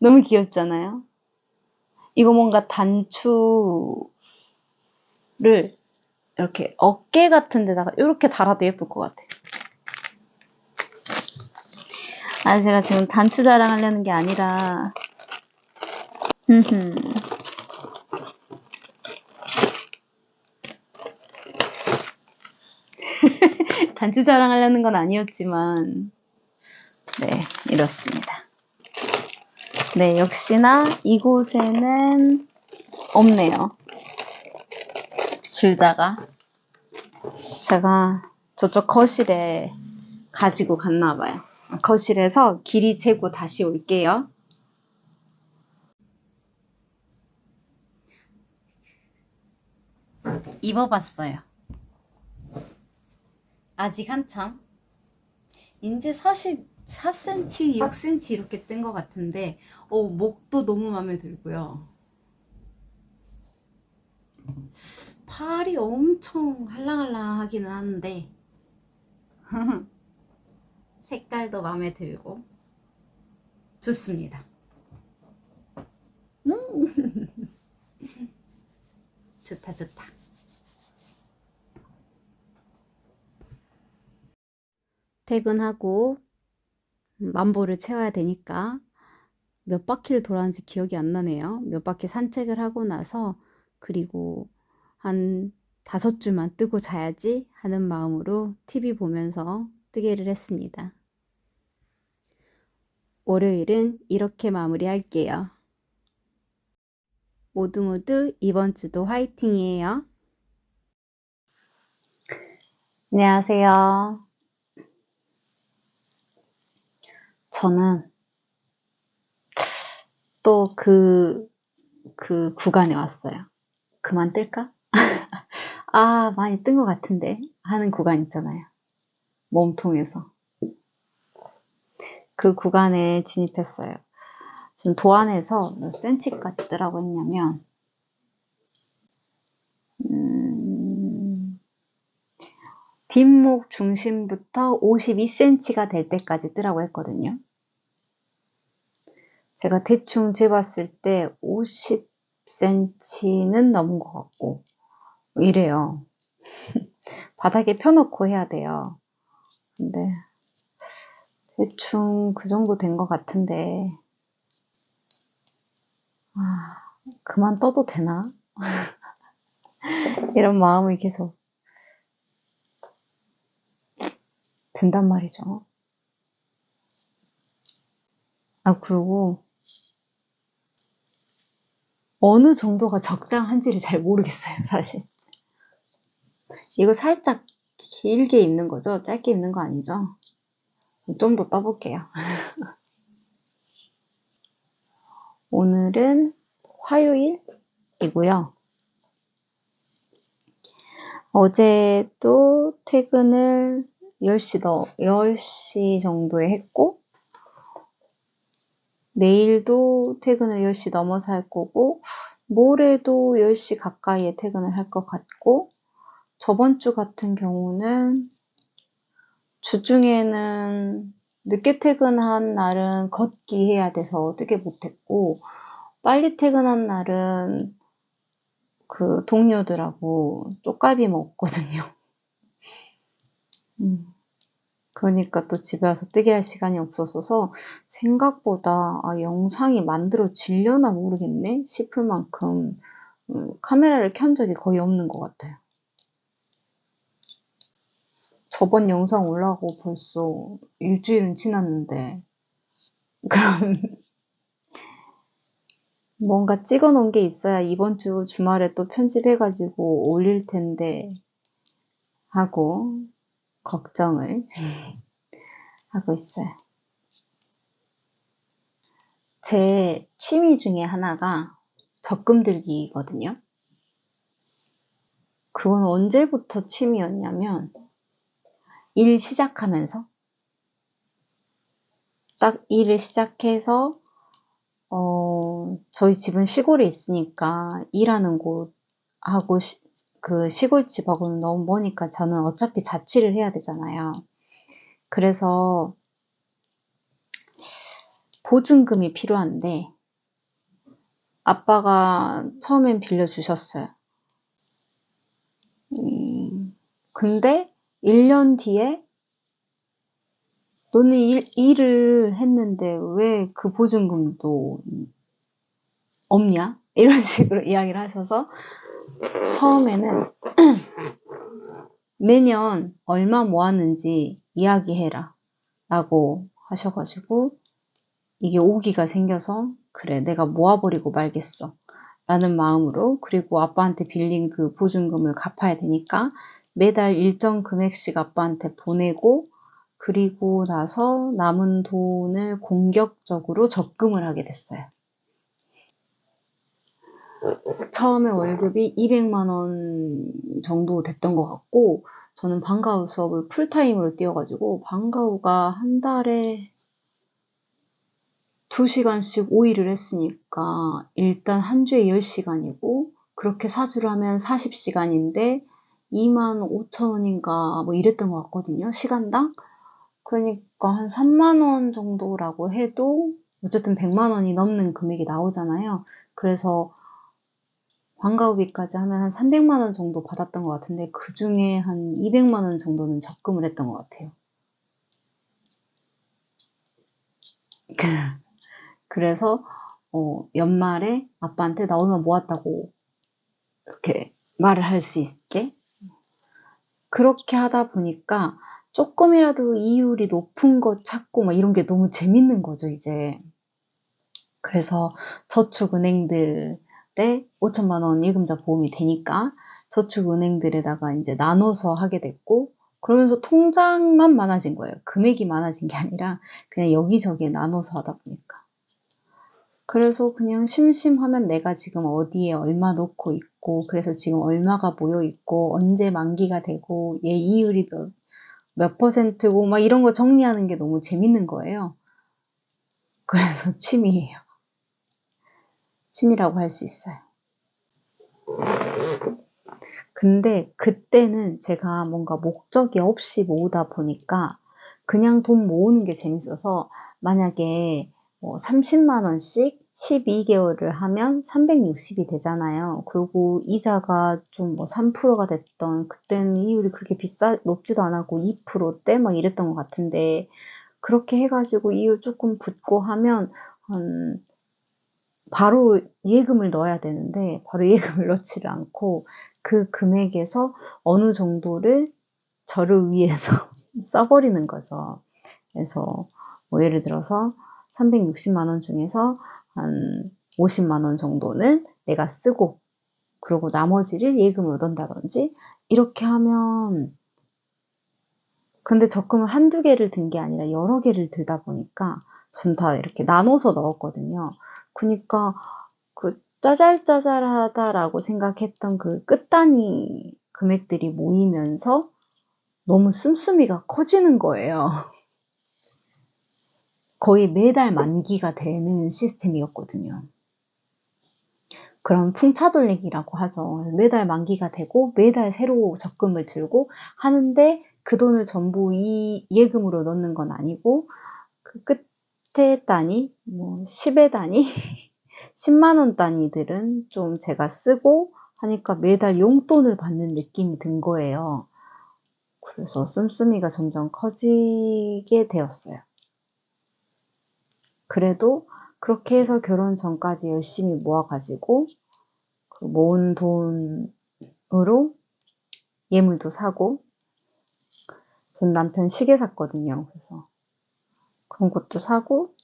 S1: 너무 귀엽잖아요. 이거 뭔가 단추를 이렇게 어깨 같은 데다가 이렇게 달아도 예쁠 것 같아요. 제가 지금 단추 자랑하려는 게 아니라 단추 자랑하려는 건 아니었지만 네, 이렇습니다. 네, 역시나 이곳에는 없네요. 줄자가. 제가 저쪽 거실에 가지고 갔나 봐요. 거실에서 길이 재고 다시 올게요. 입어봤어요. 아직 한참. 이제 44cm, 6cm 이렇게 뜬 것 같은데 목도 너무 마음에 들고요. 팔이 엄청 할랑할랑하기는 한데 색깔도 마음에 들고 좋습니다. 좋다 좋다. 퇴근하고 만보를 채워야 되니까 몇 바퀴를 돌았는지 기억이 안 나네요. 몇 바퀴 산책을 하고 나서 그리고 한 5줄만 뜨고 자야지 하는 마음으로 TV 보면서 뜨개를 했습니다. 월요일은 이렇게 마무리할게요. 모두 이번 주도 화이팅이에요. 안녕하세요. 저는 또 그 구간에 왔어요. 그만 뜰까? 아, 많이 뜬 것 같은데 하는 구간 있잖아요. 몸통에서. 그 구간에 진입했어요. 지금 도안에서 몇 cm까지 뜨라고 했냐면 뒷목 중심부터 52cm가 될 때까지 뜨라고 했거든요. 제가 대충 재봤을 때 50cm는 넘은 것 같고 이래요. 바닥에 펴놓고 해야 돼요. 근데 대충 그 정도 된 것 같은데 그만 떠도 되나? 이런 마음이 계속 든단 말이죠. 아, 그리고 어느 정도가 적당한지를 잘 모르겠어요, 사실. 이거 살짝 길게 입는 거죠? 짧게 입는 거 아니죠? 좀 더 떠볼게요. 오늘은 화요일이고요. 어제도 퇴근을 10시 정도에 했고, 내일도 퇴근을 10시 넘어서 할 거고, 모레도 10시 가까이에 퇴근을 할 것 같고, 저번 주 같은 경우는 주중에는 늦게 퇴근한 날은 걷기 해야 돼서 뜨개 못했고, 빨리 퇴근한 날은 그 동료들하고 쪽갈비 먹거든요. 그러니까 또 집에 와서 뜨개 할 시간이 없었어서 생각보다 영상이 만들어지려나 모르겠네 싶을 만큼 카메라를 켠 적이 거의 없는 것 같아요. 저번 영상 올라가고 벌써 일주일은 지났는데 그럼 뭔가 찍어 놓은 게 있어야 이번 주 주말에 또 편집해가지고 올릴 텐데 하고 걱정을 하고 있어요. 제 취미 중에 하나가 적금 들기거든요. 그건 언제부터 취미였냐면 일 시작하면서 딱 일을 시작해서 저희 집은 시골에 있으니까 일하는 곳하고 그 시골집하고는 너무 머니까 저는 어차피 자취를 해야 되잖아요. 그래서 보증금이 필요한데 아빠가 처음엔 빌려주셨어요. 근데 1년 뒤에 너는 일을 했는데 왜 그 보증금도 없냐? 이런 식으로 이야기를 하셔서 처음에는 매년 얼마 모았는지 이야기해라 라고 하셔가지고 이게 오기가 생겨서 그래 내가 모아버리고 말겠어 라는 마음으로 그리고 아빠한테 빌린 그 보증금을 갚아야 되니까 매달 일정 금액씩 아빠한테 보내고 그리고 나서 남은 돈을 공격적으로 적금을 하게 됐어요. 처음에 월급이 200만 원 정도 됐던 것 같고 저는 방과후 수업을 풀타임으로 뛰어가지고 방과후가 한 달에 2시간씩 5일을 했으니까 일단 한 주에 10시간이고 그렇게 사주를 하면 40시간인데 25,000원인가 뭐 이랬던 것 같거든요. 시간당. 그러니까 한 3만 원 정도라고 해도 어쨌든 100만 원이 넘는 금액이 나오잖아요. 그래서 방과후비까지 하면 한 300만 원 정도 받았던 것 같은데 그 중에 한 200만 원 정도는 적금을 했던 것 같아요. 그래서 연말에 아빠한테 나 얼마 모았다고 이렇게
S5: 말을 할 수 있게. 그렇게 하다 보니까 조금이라도 이율이 높은 거 찾고 막 이런 게 너무 재밌는 거죠, 이제. 그래서 저축은행들에 5천만 원 예금자 보험이 되니까 저축은행들에다가 이제 나눠서 하게 됐고, 그러면서 통장만 많아진 거예요. 금액이 많아진 게 아니라 그냥 여기저기에 나눠서 하다 보니까. 그래서 그냥 심심하면 내가 지금 어디에 얼마 넣고 있고, 그래서 지금 얼마가 모여 있고, 언제 만기가 되고, 얘 이율이 몇 퍼센트고, 막 이런 거 정리하는 게 너무 재밌는 거예요. 그래서 취미예요. 취미라고 할 수 있어요. 근데 그때는 제가 뭔가 목적이 없이 모으다 보니까 그냥 돈 모으는 게 재밌어서, 만약에 뭐 30만 원씩 12개월을 하면 360이 되잖아요. 그리고 이자가 좀 뭐 3%가 됐던, 그때는 이율이 그렇게 높지도 않았고 2%대 막 이랬던 것 같은데, 그렇게 해가지고 이율 조금 붙고 하면 바로 예금을 넣어야 되는데, 바로 예금을 넣지를 않고 그 금액에서 어느 정도를 저를 위해서 써버리는 거죠. 그래서 뭐 예를 들어서 360만 원 중에서 한 50만 원 정도는 내가 쓰고, 그리고 나머지를 예금으로 넣는다든지 이렇게 하면, 근데 적금을 한두 개를 든 게 아니라 여러 개를 들다 보니까 전 다 이렇게 나눠서 넣었거든요. 그러니까 그 짜잘짜잘하다라고 생각했던 그 끝단위 금액들이 모이면서 너무 씀씀이가 커지는 거예요. 거의 매달 만기가 되는 시스템이었거든요. 그런 풍차돌리기라고 하죠. 매달 만기가 되고 매달 새로 적금을 들고 하는데, 그 돈을 전부 이 예금으로 넣는 건 아니고 그 끝에 단위, 뭐 10의 단위, 10만 원 단위들은 좀 제가 쓰고 하니까 매달 용돈을 받는 느낌이 든 거예요. 그래서 씀씀이가 점점 커지게 되었어요. 그래도 그렇게 해서 결혼 전까지 열심히 모아가지고 그 모은 돈으로 예물도 사고, 전 남편 시계 샀거든요. 그래서 그런 것도 사고,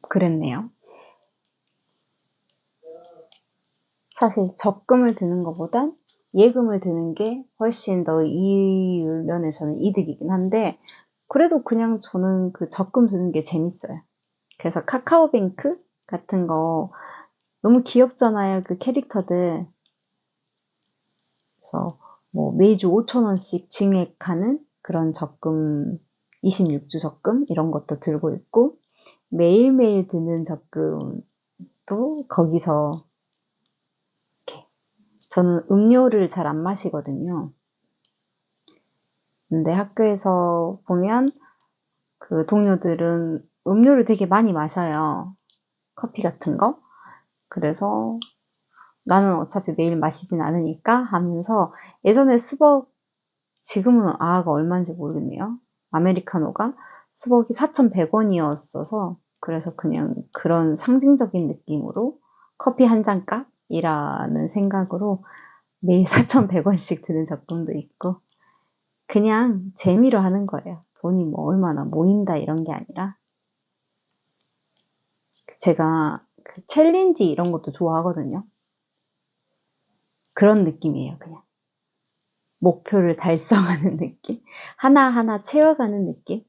S5: 그랬네요. 사실 적금을 드는 것보단 예금을 드는 게 훨씬 더 이율 면에서는 이득이긴 한데, 그래도 그냥 저는 그 적금 드는 게 재밌어요. 그래서 카카오뱅크 같은 거 너무 귀엽잖아요, 그 캐릭터들. 그래서 뭐 매주 5,000원씩 증액하는 그런 적금, 26주 적금 이런 것도 들고 있고, 매일매일 드는 적금도 거기서 이렇게. 저는 음료를 잘 안 마시거든요. 근데 학교에서 보면 그 동료들은 음료를 되게 많이 마셔요. 커피 같은 거. 그래서 나는 어차피 매일 마시진 않으니까 하면서, 예전에 스벅, 지금은 아가 얼마인지 모르겠네요. 아메리카노가 스벅이 4,100원이었어서, 그래서 그냥 그런 상징적인 느낌으로 커피 한 잔 값이라는 생각으로 매일 4,100원씩 드는 적금도 있고, 그냥 재미로 하는 거예요. 돈이 뭐 얼마나 모인다 이런 게 아니라. 제가 그 챌린지 이런 것도 좋아하거든요. 그런 느낌이에요, 그냥. 목표를 달성하는 느낌? 하나하나 채워가는 느낌?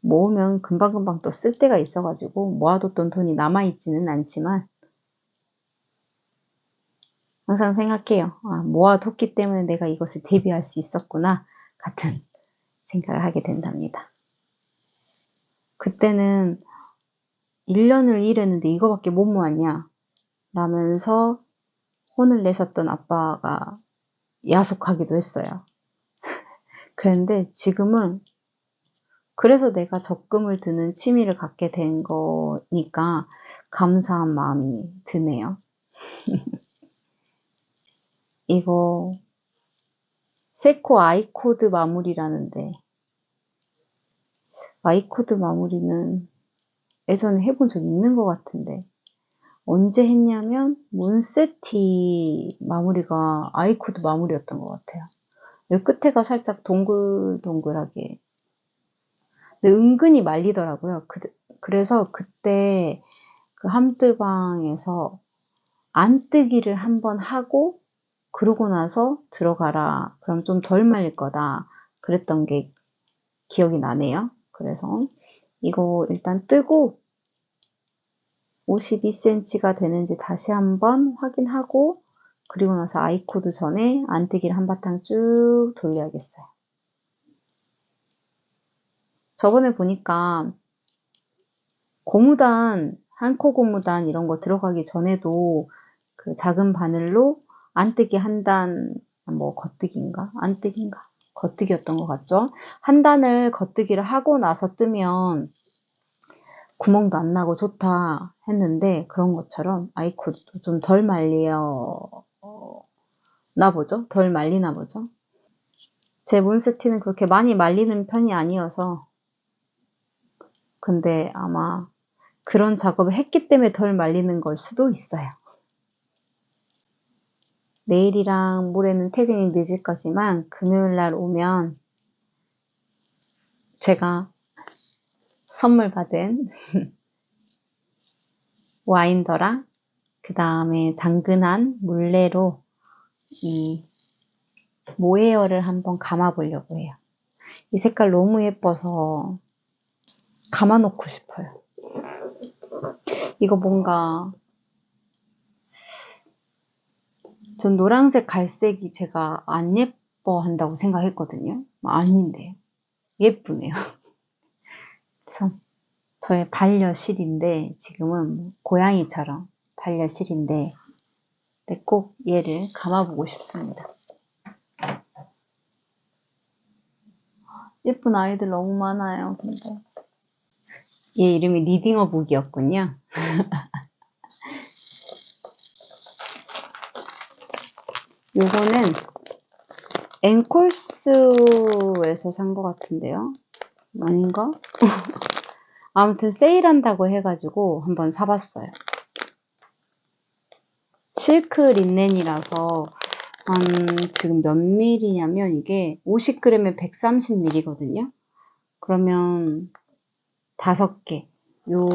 S5: 모으면 금방금방 또 쓸 때가 있어가지고 모아뒀던 돈이 남아있지는 않지만, 항상 생각해요. 아, 모아뒀기 때문에 내가 이것을 대비할 수 있었구나 같은 생각을 하게 된답니다. 그때는 1년을 일했는데 이거밖에 못 모았냐 라면서 혼을 내셨던 아빠가 야속하기도 했어요. 그런데 지금은, 그래서 내가 적금을 드는 취미를 갖게 된 거니까 감사한 마음이 드네요. 이거 세코 아이코드 마무리라는데, 아이코드 마무리는 예전에 해본 적 있는 것 같은데 언제 했냐면 문세티 마무리가 아이코드 마무리였던 것 같아요. 여기 끝에가 살짝 동글동글하게. 근데 은근히 말리더라고요. 그래서 그때 그 함뜨방에서 안뜨기를 한번 하고 그러고 나서 들어가라. 그럼 좀 덜 말릴 거다. 그랬던 게 기억이 나네요. 그래서 이거 일단 뜨고 52cm가 되는지 다시 한번 확인하고 그리고 나서 아이코드 전에 안뜨기를 한바탕 쭉 돌려야겠어요. 저번에 보니까 고무단, 한코 고무단 이런 거 들어가기 전에도 그 작은 바늘로 안뜨기 한 단, 뭐 겉뜨기인가? 안뜨기인가? 겉뜨기였던 것 같죠? 한 단을 겉뜨기를 하고 나서 뜨면 구멍도 안 나고 좋다 했는데 그런 것처럼 아이코드도 좀 덜 말리나 보죠? 덜 말리나 보죠? 제 문세티는 그렇게 많이 말리는 편이 아니어서 근데 아마 그런 작업을 했기 때문에 덜 말리는 걸 수도 있어요. 내일이랑 모레는 퇴근이 늦을 거지만 금요일 날 오면 제가 선물 받은 와인더랑 그 다음에 당근한 물레로 이 모헤어를 한번 감아 보려고 해요. 이 색깔 너무 예뻐서 감아 놓고 싶어요. 이거 뭔가 전 노란색 갈색이 제가 안 예뻐 한다고 생각했거든요. 아닌데 예쁘네요. 그래서 저의 반려실인데 지금은 고양이처럼 반려실인데 꼭 얘를 감아보고 싶습니다. 예쁜 아이들 너무 많아요. 근데 얘 이름이 리딩어 북이었군요. 요거는 앵콜스에서 산 것 같은데요. 아닌가? 아무튼 세일한다고 해가지고 한번 사봤어요. 실크 린넨이라서 지금 몇 밀리냐면 이게 50g에 130ml거든요. 그러면 5개. 요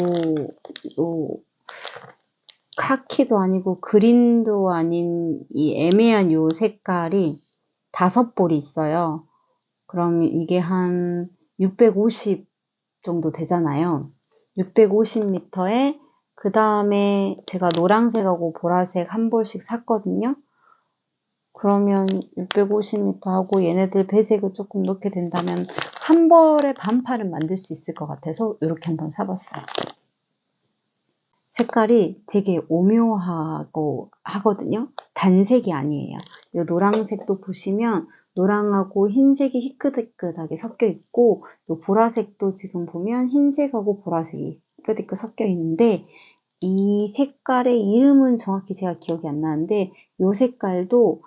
S5: 카키도 아니고 그린도 아닌 이 애매한 요 색깔이 5볼이 있어요. 그럼 이게 한 650 정도 되잖아요. 650m에 그 다음에 제가 노란색하고 보라색 한 볼씩 샀거든요. 그러면 650m 하고 얘네들 배색을 조금 넣게 된다면 한 벌에 반팔은 만들 수 있을 것 같아서 이렇게 한번 사봤어요. 색깔이 되게 오묘하고 하거든요. 단색이 아니에요. 이 노란색도 보시면 노랑하고 흰색이 희끗희끗하게 섞여 있고 이 보라색도 지금 보면 흰색하고 보라색이 희끗희끗 섞여 있는데 이 색깔의 이름은 정확히 제가 기억이 안 나는데 이 색깔도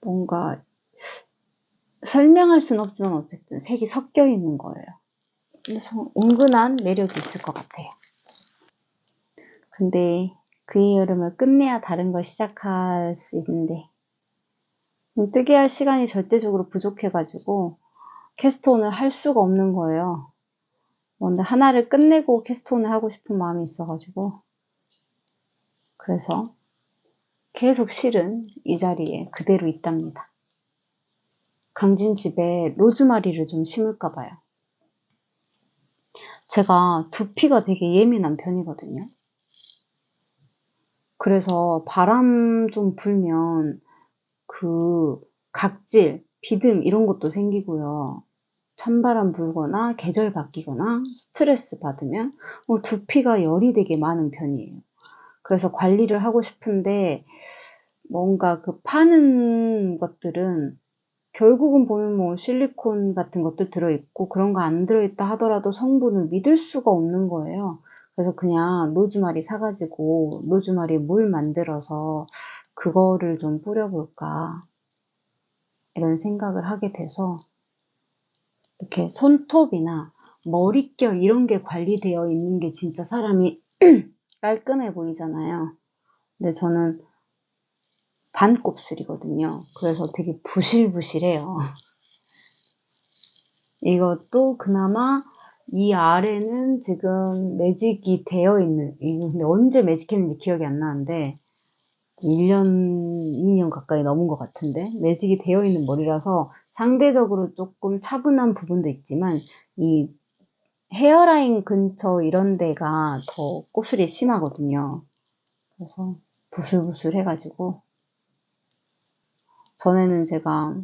S5: 뭔가 설명할 수는 없지만 어쨌든 색이 섞여 있는 거예요. 그래서 은근한 매력이 있을 것 같아요. 근데 그의 여름을 끝내야 다른 걸 시작할 수 있는데 뜨게 할 시간이 절대적으로 부족해가지고 캐스트온을 할 수가 없는 거예요. 근데 하나를 끝내고 캐스트온을 하고 싶은 마음이 있어가지고 그래서 계속 실은 이 자리에 그대로 있답니다. 강진 집에 로즈마리를 좀 심을까 봐요. 제가 두피가 되게 예민한 편이거든요. 그래서 바람 좀 불면 그 각질, 비듬 이런 것도 생기고요. 찬바람 불거나 계절 바뀌거나 스트레스 받으면 두피가 열이 되게 많은 편이에요. 그래서 관리를 하고 싶은데 뭔가 그 파는 것들은 결국은 보면 뭐 실리콘 같은 것도 들어있고 그런 거 안 들어있다 하더라도 성분을 믿을 수가 없는 거예요. 그래서 그냥 로즈마리 사가지고 로즈마리 물 만들어서 그거를 좀 뿌려볼까 이런 생각을 하게 돼서 이렇게 손톱이나
S1: 머릿결 이런 게 관리되어 있는 게 진짜 사람이 깔끔해 보이잖아요. 근데 저는 반곱슬이거든요. 그래서 되게 부실부실해요. 이것도 그나마 이 아래는 지금 매직이 되어 있는, 이거 근데 언제 매직했는지 기억이 안 나는데 1년, 2년 가까이 넘은 것 같은데 매직이 되어 있는 머리라서 상대적으로 조금 차분한 부분도 있지만 이 헤어라인 근처 이런 데가 더 곱슬이 심하거든요. 그래서 부슬부슬 해가지고 전에는 제가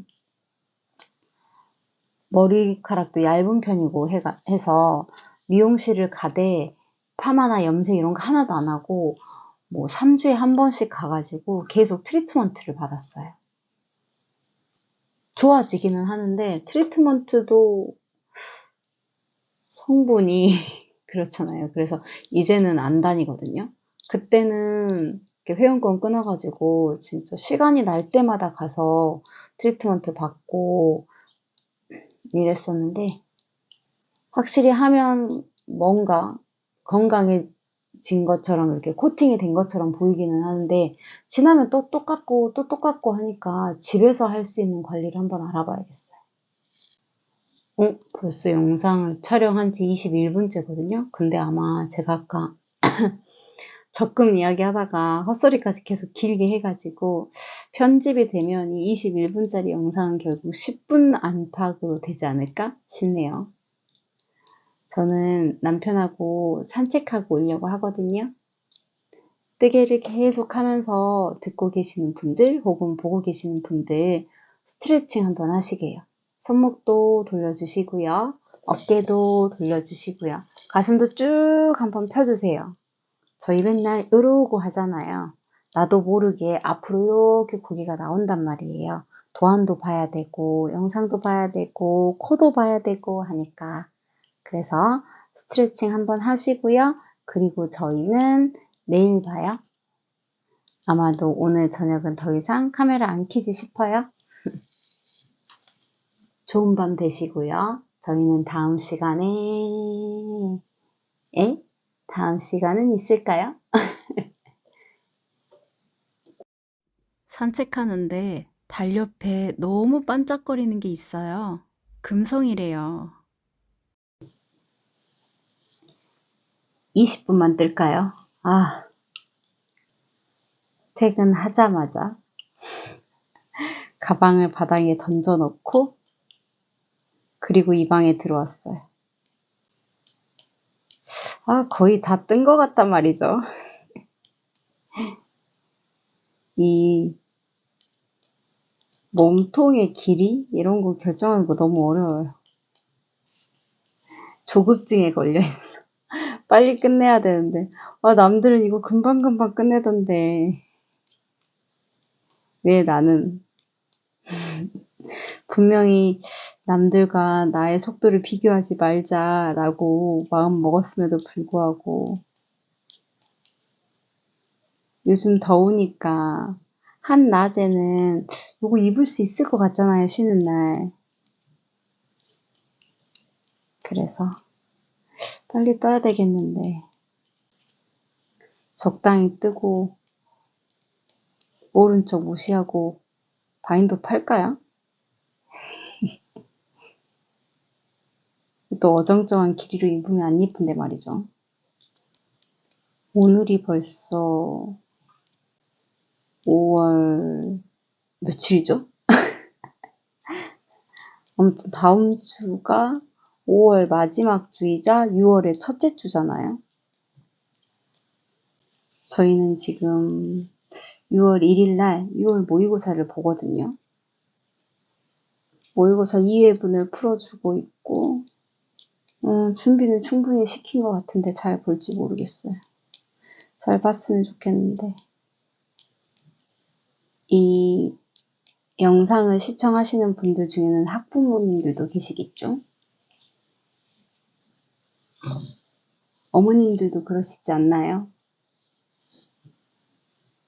S1: 머리카락도 얇은 편이고 해서 미용실을 가되 파마나 염색 이런 거 하나도 안 하고 뭐 3주에 한 번씩 가가지고 계속 트리트먼트를 받았어요. 좋아지기는 하는데 트리트먼트도 성분이 그렇잖아요. 그래서 이제는 안 다니거든요. 그때는 이렇게 회원권 끊어가지고 진짜 시간이 날 때마다 가서 트리트먼트 받고 이랬었는데 확실히 하면 뭔가 건강해진 것처럼 이렇게 코팅이 된 것처럼 보이기는 하는데 지나면 또 똑같고 또 똑같고 하니까 집에서 할 수 있는 관리를 한번 알아봐야겠어요. 벌써 영상을 촬영한 지 21분째거든요. 근데 아마 제가 아까 적금 이야기 하다가 헛소리까지 계속 길게 해가지고 편집이 되면 이 21분짜리 영상은 결국 10분 안팎으로 되지 않을까 싶네요. 저는 남편하고 산책하고 오려고 하거든요. 뜨개를 계속 하면서 듣고 계시는 분들 혹은 보고 계시는 분들 스트레칭 한번 하시게요. 손목도 돌려주시고요. 어깨도 돌려주시고요. 가슴도 쭉 한번 펴주세요. 저희 맨날 이러고 하잖아요. 나도 모르게 앞으로 이렇게 고개가 나온단 말이에요. 도안도 봐야 되고 영상도 봐야 되고 코도 봐야 되고 하니까 그래서 스트레칭 한번 하시고요. 그리고 저희는 내일 봐요. 아마도 오늘 저녁은 더 이상 카메라 안 켜지 싶어요. 좋은 밤 되시고요. 저희는 다음 시간에 다음 시간은 있을까요? 산책하는데 달 옆에 너무 반짝거리는 게 있어요. 금성이래요. 20분만 뜰까요? 퇴근하자마자 가방을 바닥에 던져놓고 그리고 이 방에 들어왔어요. 거의 다 뜬 것 같단 말이죠. 이 몸통의 길이 이런 거 결정하는 거 너무 어려워요. 조급증에 걸려있어. 빨리 끝내야 되는데 남들은 이거 금방금방 끝내던데 왜 나는 분명히 남들과 나의 속도를 비교하지 말자라고 마음 먹었음에도 불구하고 요즘 더우니까 한낮에는 이거 입을 수 있을 것 같잖아요, 쉬는 날. 그래서 빨리 떠야 되겠는데 적당히 뜨고 오른쪽 무시하고 바인더 팔까요? 또 어정쩡한 길이로 입으면 안 예쁜데 말이죠. 오늘이 벌써 5월 며칠이죠? 아무튼 다음 주가 5월 마지막 주이자 6월의 첫째 주잖아요. 저희는 지금 6월 1일 날 6월 모의고사를 보거든요. 모의고사 2회분을 풀어주고 있고 준비는 충분히 시킨 것 같은데 잘 볼지 모르겠어요. 잘 봤으면 좋겠는데 이 영상을 시청하시는 분들 중에는 학부모님들도 계시겠죠? 어머님들도 그러시지 않나요?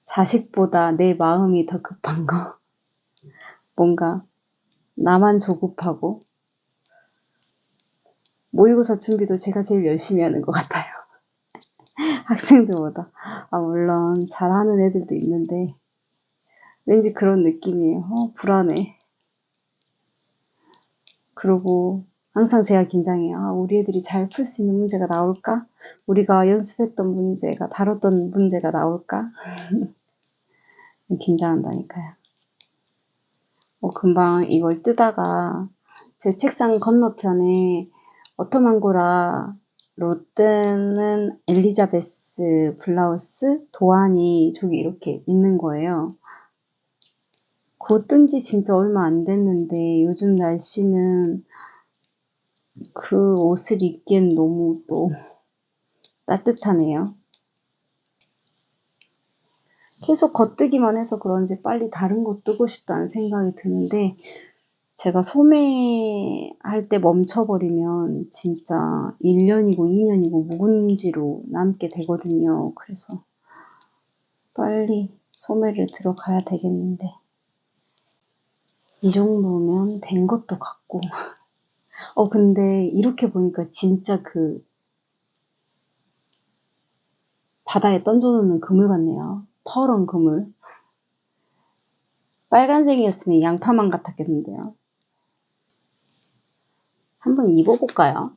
S1: 자식보다 내 마음이 더 급한 거. 뭔가 나만 조급하고 모의고사 준비도 제가 제일 열심히 하는 것 같아요. 학생들보다. 아, 물론 잘하는 애들도 있는데 왠지 그런 느낌이에요. 불안해. 그리고 항상 제가 긴장해요. 아, 우리 애들이 잘 풀 수 있는 문제가 나올까? 우리가 연습했던 문제가, 다뤘던 문제가 나올까? 긴장한다니까요. 금방 이걸 뜨다가 제 책상 건너편에 어터만고라로 뜨는 엘리자베스 블라우스 도안이 저기 이렇게 있는 거예요. 그거 뜬 지 진짜 얼마 안 됐는데 요즘 날씨는 그 옷을 입기엔 너무 또 따뜻하네요. 계속 겉뜨기만 해서 그런지 빨리 다른 거 뜨고 싶다는 생각이 드는데 제가 소매할 때 멈춰버리면 진짜 1년이고 2년이고 묵은지로 남게 되거든요. 그래서 빨리 소매를 들어가야 되겠는데 이 정도면 된 것도 같고 근데 이렇게 보니까 진짜 그 바다에 던져놓는 그물 같네요. 퍼런 그물. 빨간색이었으면 양파망 같았겠는데요. 한번 입어볼까요?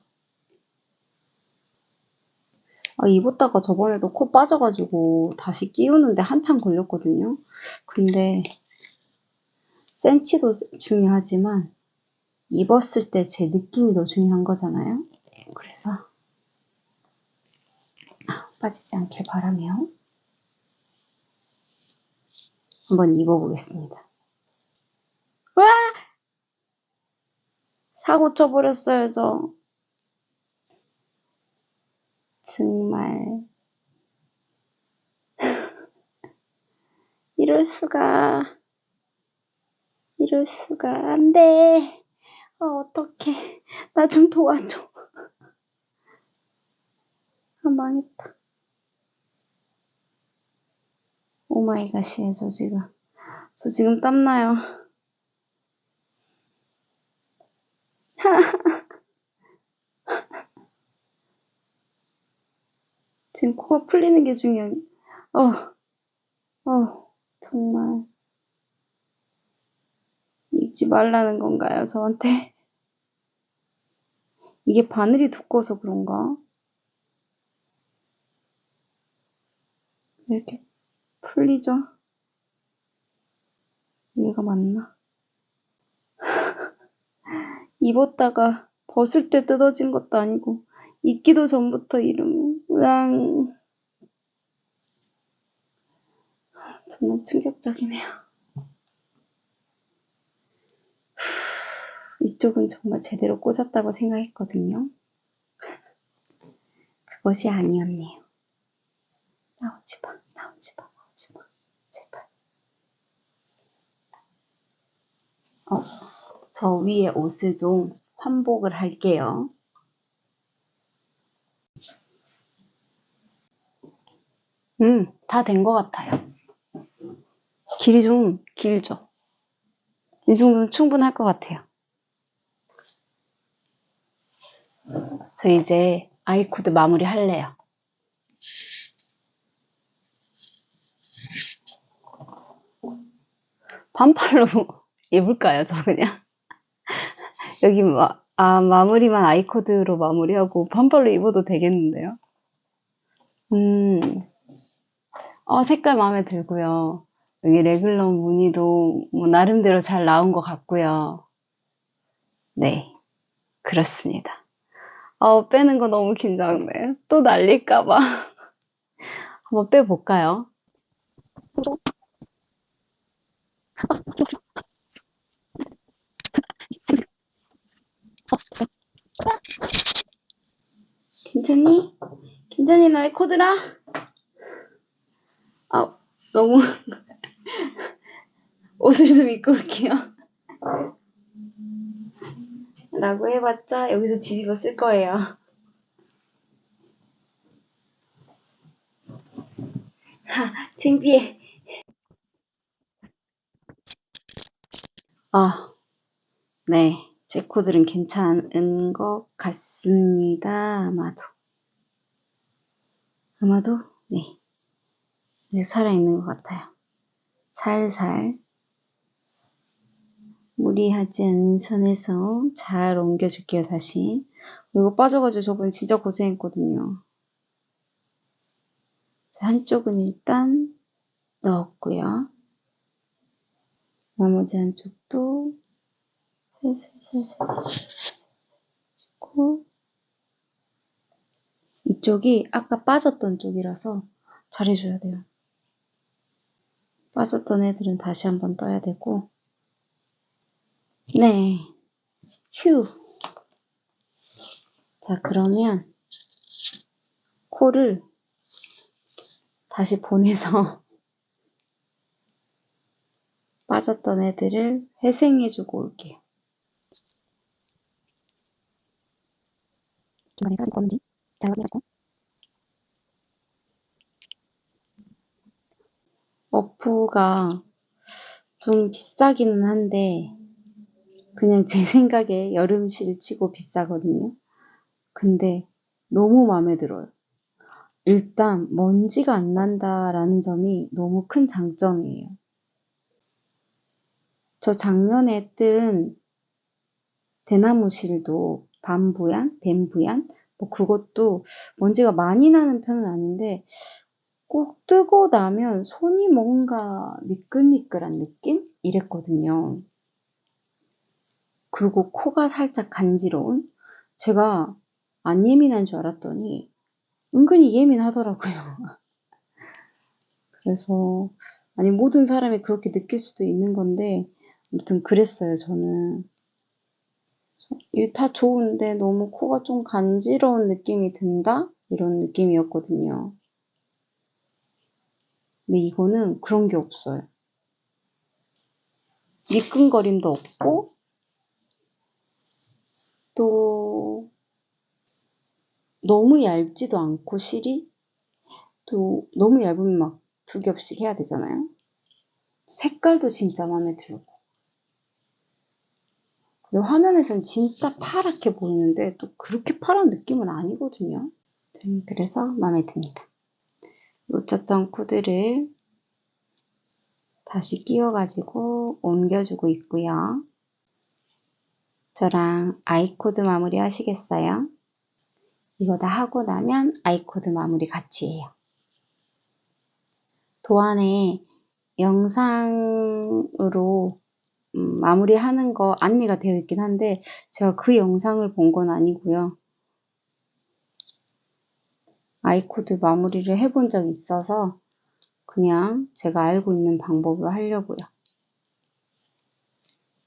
S1: 입었다가 저번에도 코 빠져가지고 다시 끼우는데 한참 걸렸거든요. 근데 센치도 중요하지만 입었을 때 제 느낌이 더 중요한 거잖아요. 그래서 빠지지 않길 바라며 한번 입어보겠습니다. 와! 사고 쳐버렸어요, 저. 정말 이럴 수가 안 돼. 어떡해. 나 좀 도와줘. 망했다. 오마이갓이에요, 저 지금 땀나요. 지금 코가 풀리는 게 중요해. 정말. 입지 말라는 건가요, 저한테? 이게 바늘이 두꺼워서 그런가? 왜 이렇게 풀리죠? 얘가 맞나? 입었다가 벗을 때 뜯어진 것도 아니고 입기도 전부터 이러면 으앙 정말 충격적이네요. 이쪽은 정말 제대로 꽂았다고 생각했거든요. 그것이 아니었네요. 나오지 마. 제발. 저 위에 옷을 좀 환복을 할게요. 다 된 것 같아요. 길이 좀 길죠? 이 정도면 충분할 것 같아요. 저 이제 아이코드 마무리 할래요. 반팔로 입을까요, 저 그냥? 여기 마무리만 아이코드로 마무리하고 반팔로 입어도 되겠는데요? 색깔 마음에 들고요. 여기 레귤러 무늬도 뭐 나름대로 잘 나온 것 같고요. 네, 그렇습니다. 빼는 거 너무 긴장돼. 또 날릴까봐. 한번 빼볼까요? 괜찮니? 괜찮니, 나의 코드라? 너무 옷을 좀 입고 올게요. 라고 해봤자 여기서 뒤집어 쓸 거예요. 창피해. 네. 제 코들은 괜찮은 것 같습니다. 아마도 네, 살아있는 것 같아요. 살살 무리하지 않는 선에서 잘 옮겨줄게요. 다시. 이거 빠져가지고 저번에 진짜 고생했거든요. 자, 한쪽은 일단 넣었고요. 나머지 한쪽도 살살살살 고 이쪽이 아까 빠졌던 쪽이라서 잘해줘야 돼요. 빠졌던 애들은 다시 한번 떠야 되고. 네. 휴. 자, 그러면 코를 다시 보내서 빠졌던 애들을 회생해주고 올게요. 중간에 사라진 거 없는지 잘 확인해가지고. 어프가 좀 비싸기는 한데 그냥 제 생각에 여름실 치고 비싸거든요. 근데 너무 마음에 들어요. 일단 먼지가 안 난다라는 점이 너무 큰 장점이에요. 저 작년에 뜬 대나무실도 뱀부얀 뭐 그것도 먼지가 많이 나는 편은 아닌데 꼭 뜨고 나면 손이 뭔가 미끌미끌한 느낌? 이랬거든요. 그리고 코가 살짝 간지러운? 제가 안 예민한 줄 알았더니 은근히 예민하더라고요. 그래서 아니 모든 사람이 그렇게 느낄 수도 있는 건데 아무튼 그랬어요. 저는 이게 다 좋은데 너무 코가 좀 간지러운 느낌이 든다? 이런 느낌이었거든요. 근데 이거는 그런 게 없어요. 미끈거림도 없고 또 너무 얇지도 않고 실이 또 너무 얇으면 막 두 겹씩 해야 되잖아요. 색깔도 진짜 마음에 들고 근데 화면에선 진짜 파랗게 보이는데 또 그렇게 파란 느낌은 아니거든요. 그래서 마음에 듭니다. 놓쳤던 코드를 다시 끼워가지고 옮겨주고 있고요. 저랑 아이코드 마무리 하시겠어요? 이거 다 하고 나면 아이코드 마무리 같이 해요. 도안에 영상으로 마무리하는 거 안내가 되어 있긴 한데 제가 그 영상을 본 건 아니고요. 아이코드 마무리를 해본 적이 있어서 그냥 제가 알고 있는 방법으로 하려고요.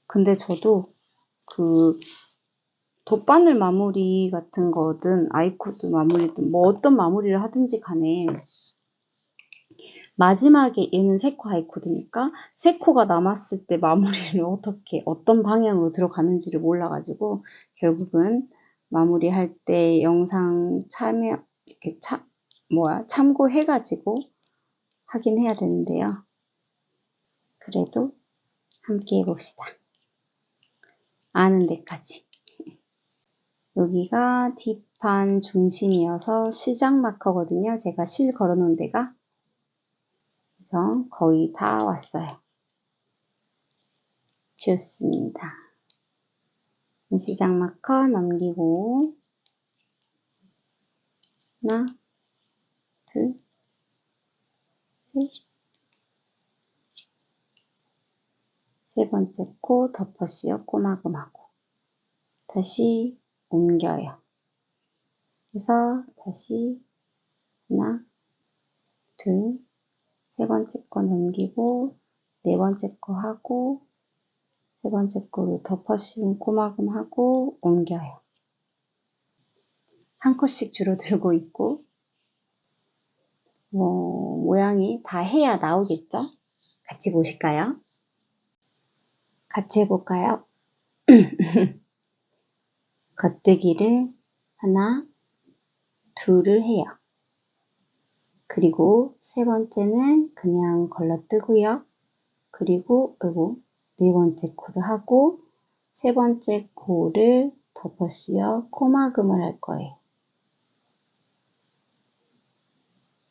S1: 근데 저도 그 돗바늘 마무리 같은 거든 아이코드 마무리든 뭐 어떤 마무리를 하든지 간에 마지막에 얘는 3코 아이코드니까 3코가 남았을 때 마무리를 어떤 방향으로 들어가는지를 몰라가지고 결국은 마무리할 때 영상 이렇게 참고해가지고 하긴 해야 되는데요. 그래도 함께 해봅시다. 아는 데까지. 여기가 뒷판 중심이어서 시작 마커거든요. 제가 실 걸어놓은 데가. 그래서 거의 다 왔어요. 좋습니다. 시작 마커 넘기고 하나, 둘, 셋, 세 번째 코 덮어씌워 꼬마금하고 다시 옮겨요. 그래서 다시 하나, 둘, 세 번째 거 넘기고 네 번째 거 하고 세 번째 거로 덮어씌운 꼬마금 하고 옮겨요. 한 컷씩 줄어들고 있고 모양이 다 해야 나오겠죠? 같이 보실까요? 같이 해볼까요? 겉뜨기를 하나, 둘을 해요. 그리고 세 번째는 그냥 걸러뜨고요. 그리고 네 번째 코를 하고
S5: 세 번째 코를 덮어 씌워 코막음을 할 거예요.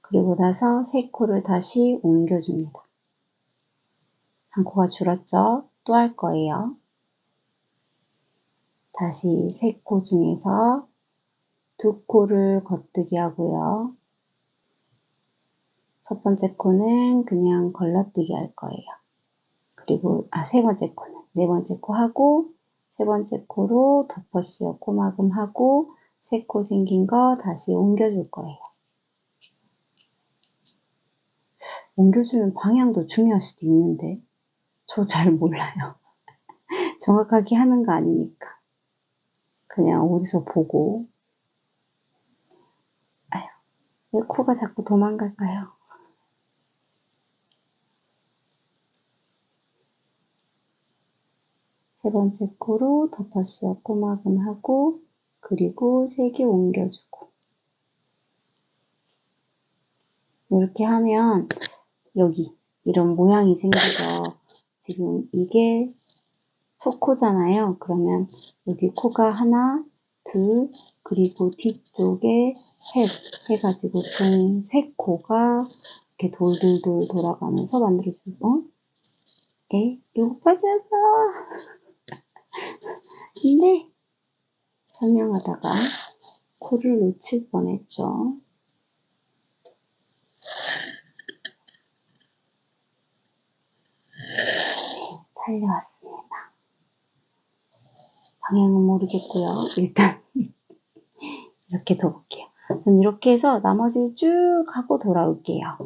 S5: 그리고 나서 세 코를 다시 옮겨줍니다. 한 코가 줄었죠? 또 할 거예요. 다시 세 코 중에서 두 코를 겉뜨기 하고요. 첫 번째 코는 그냥 걸러뜨기 할 거예요. 그리고 세 번째 코는 네 번째 코 하고 세 번째 코로 덮어 씌워 코막음 하고 세 코 생긴 거 다시 옮겨줄 거예요. 옮겨주는 방향도 중요할 수도 있는데 저 잘 몰라요. 정확하게 하는 거 아니니까 그냥 어디서 보고. 아휴, 왜 코가 자꾸 도망갈까요? 세 번째 코로 덮어 씌워 코막음 하고 그리고 세 개 옮겨주고 이렇게 하면 여기 이런 모양이 생기죠. 지금 이게 첫 코잖아요. 그러면 여기 코가 하나, 둘, 그리고 뒤쪽에 셋 해가지고 총 세 코가 이렇게 돌돌돌 돌아가면서 만들어주고 이거 빠졌어. 근데 설명하다가 코를 놓칠 뻔했죠. 달려왔습니다. 방향은 모르겠고요. 일단 이렇게 더 볼게요. 전 이렇게 해서 나머지를 쭉 하고 돌아올게요.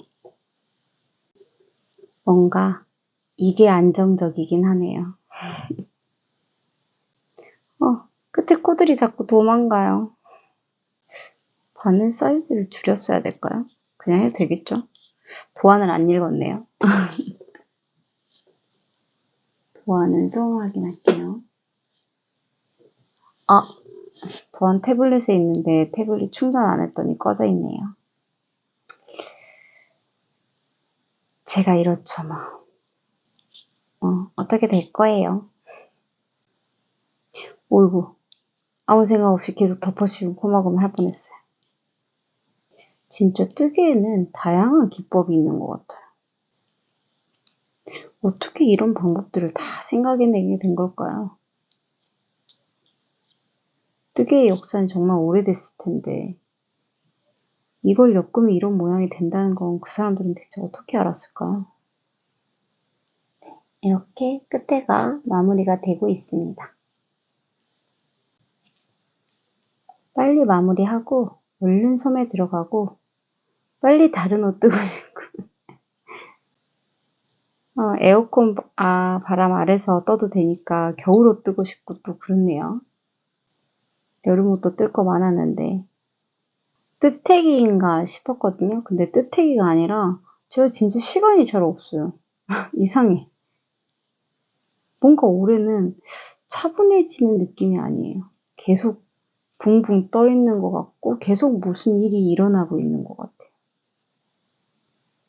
S5: 뭔가 이게 안정적이긴 하네요. 끝에 코들이 자꾸 도망가요. 바늘 사이즈를 줄였어야 될까요? 그냥 해도 되겠죠? 도안을 안 읽었네요. 도안을 좀 확인할게요. 도안 태블릿에 있는데 태블릿 충전 안 했더니 꺼져 있네요. 제가 이렇죠 뭐. 어떻게 될 거예요. 어이구, 아무 생각 없이 계속 덮어씌운 코막음을 할 뻔했어요. 진짜 뜨개에는 다양한 기법이 있는 것 같아요. 어떻게 이런 방법들을 다 생각해내게 된 걸까요? 뜨개의 역사는 정말 오래됐을 텐데 이걸 엮으면 이런 모양이 된다는 건 그 사람들은 대체 어떻게 알았을까요? 이렇게 끝에가 마무리가 되고 있습니다. 빨리 마무리하고 얼른 섬에 들어가고 빨리 다른 옷 뜨고 싶고 에어컨 바람 아래서 떠도 되니까 겨울옷 뜨고 싶고 또 그렇네요. 여름옷도 뜰 거 많았는데 뜨태기인가 싶었거든요. 근데 뜨태기가 아니라 제가 진짜 시간이 잘 없어요. 이상해. 뭔가 올해는 차분해지는 느낌이 아니에요. 계속 붕붕 떠 있는 것 같고 계속 무슨 일이 일어나고 있는 것 같아요.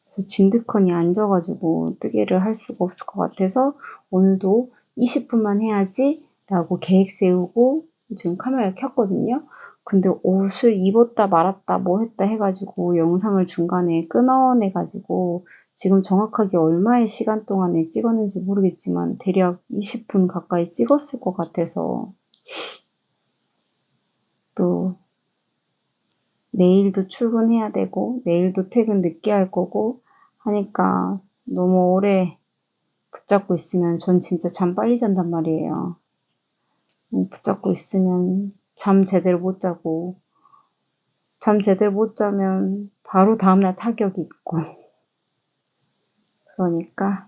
S5: 그래서 진드컨이 앉아가지고 뜨개를 할 수가 없을 것 같아서 오늘도 20분만 해야지 라고 계획 세우고 지금 카메라를 켰거든요. 근데 옷을 입었다 말았다 뭐 했다 해가지고 영상을 중간에 끊어내가지고 지금 정확하게 얼마의 시간 동안에 찍었는지 모르겠지만 대략 20분 가까이 찍었을 것 같아서 또 내일도 출근해야 되고 내일도 퇴근 늦게 할 거고 하니까 너무 오래 붙잡고 있으면 전 진짜 잠 빨리 잔단 말이에요. 붙잡고 있으면 잠 제대로 못 자고 잠 제대로 못 자면 바로 다음날 타격이 있고 그러니까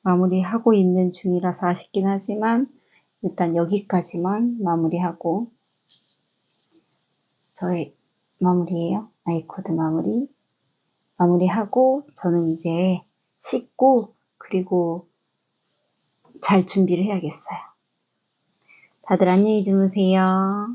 S5: 마무리하고 있는 중이라서 아쉽긴 하지만 일단 여기까지만 마무리하고 저의 마무리예요. 아이코드 마무리하고 저는 이제 씻고 그리고 잘 준비를 해야겠어요. 다들 안녕히 주무세요.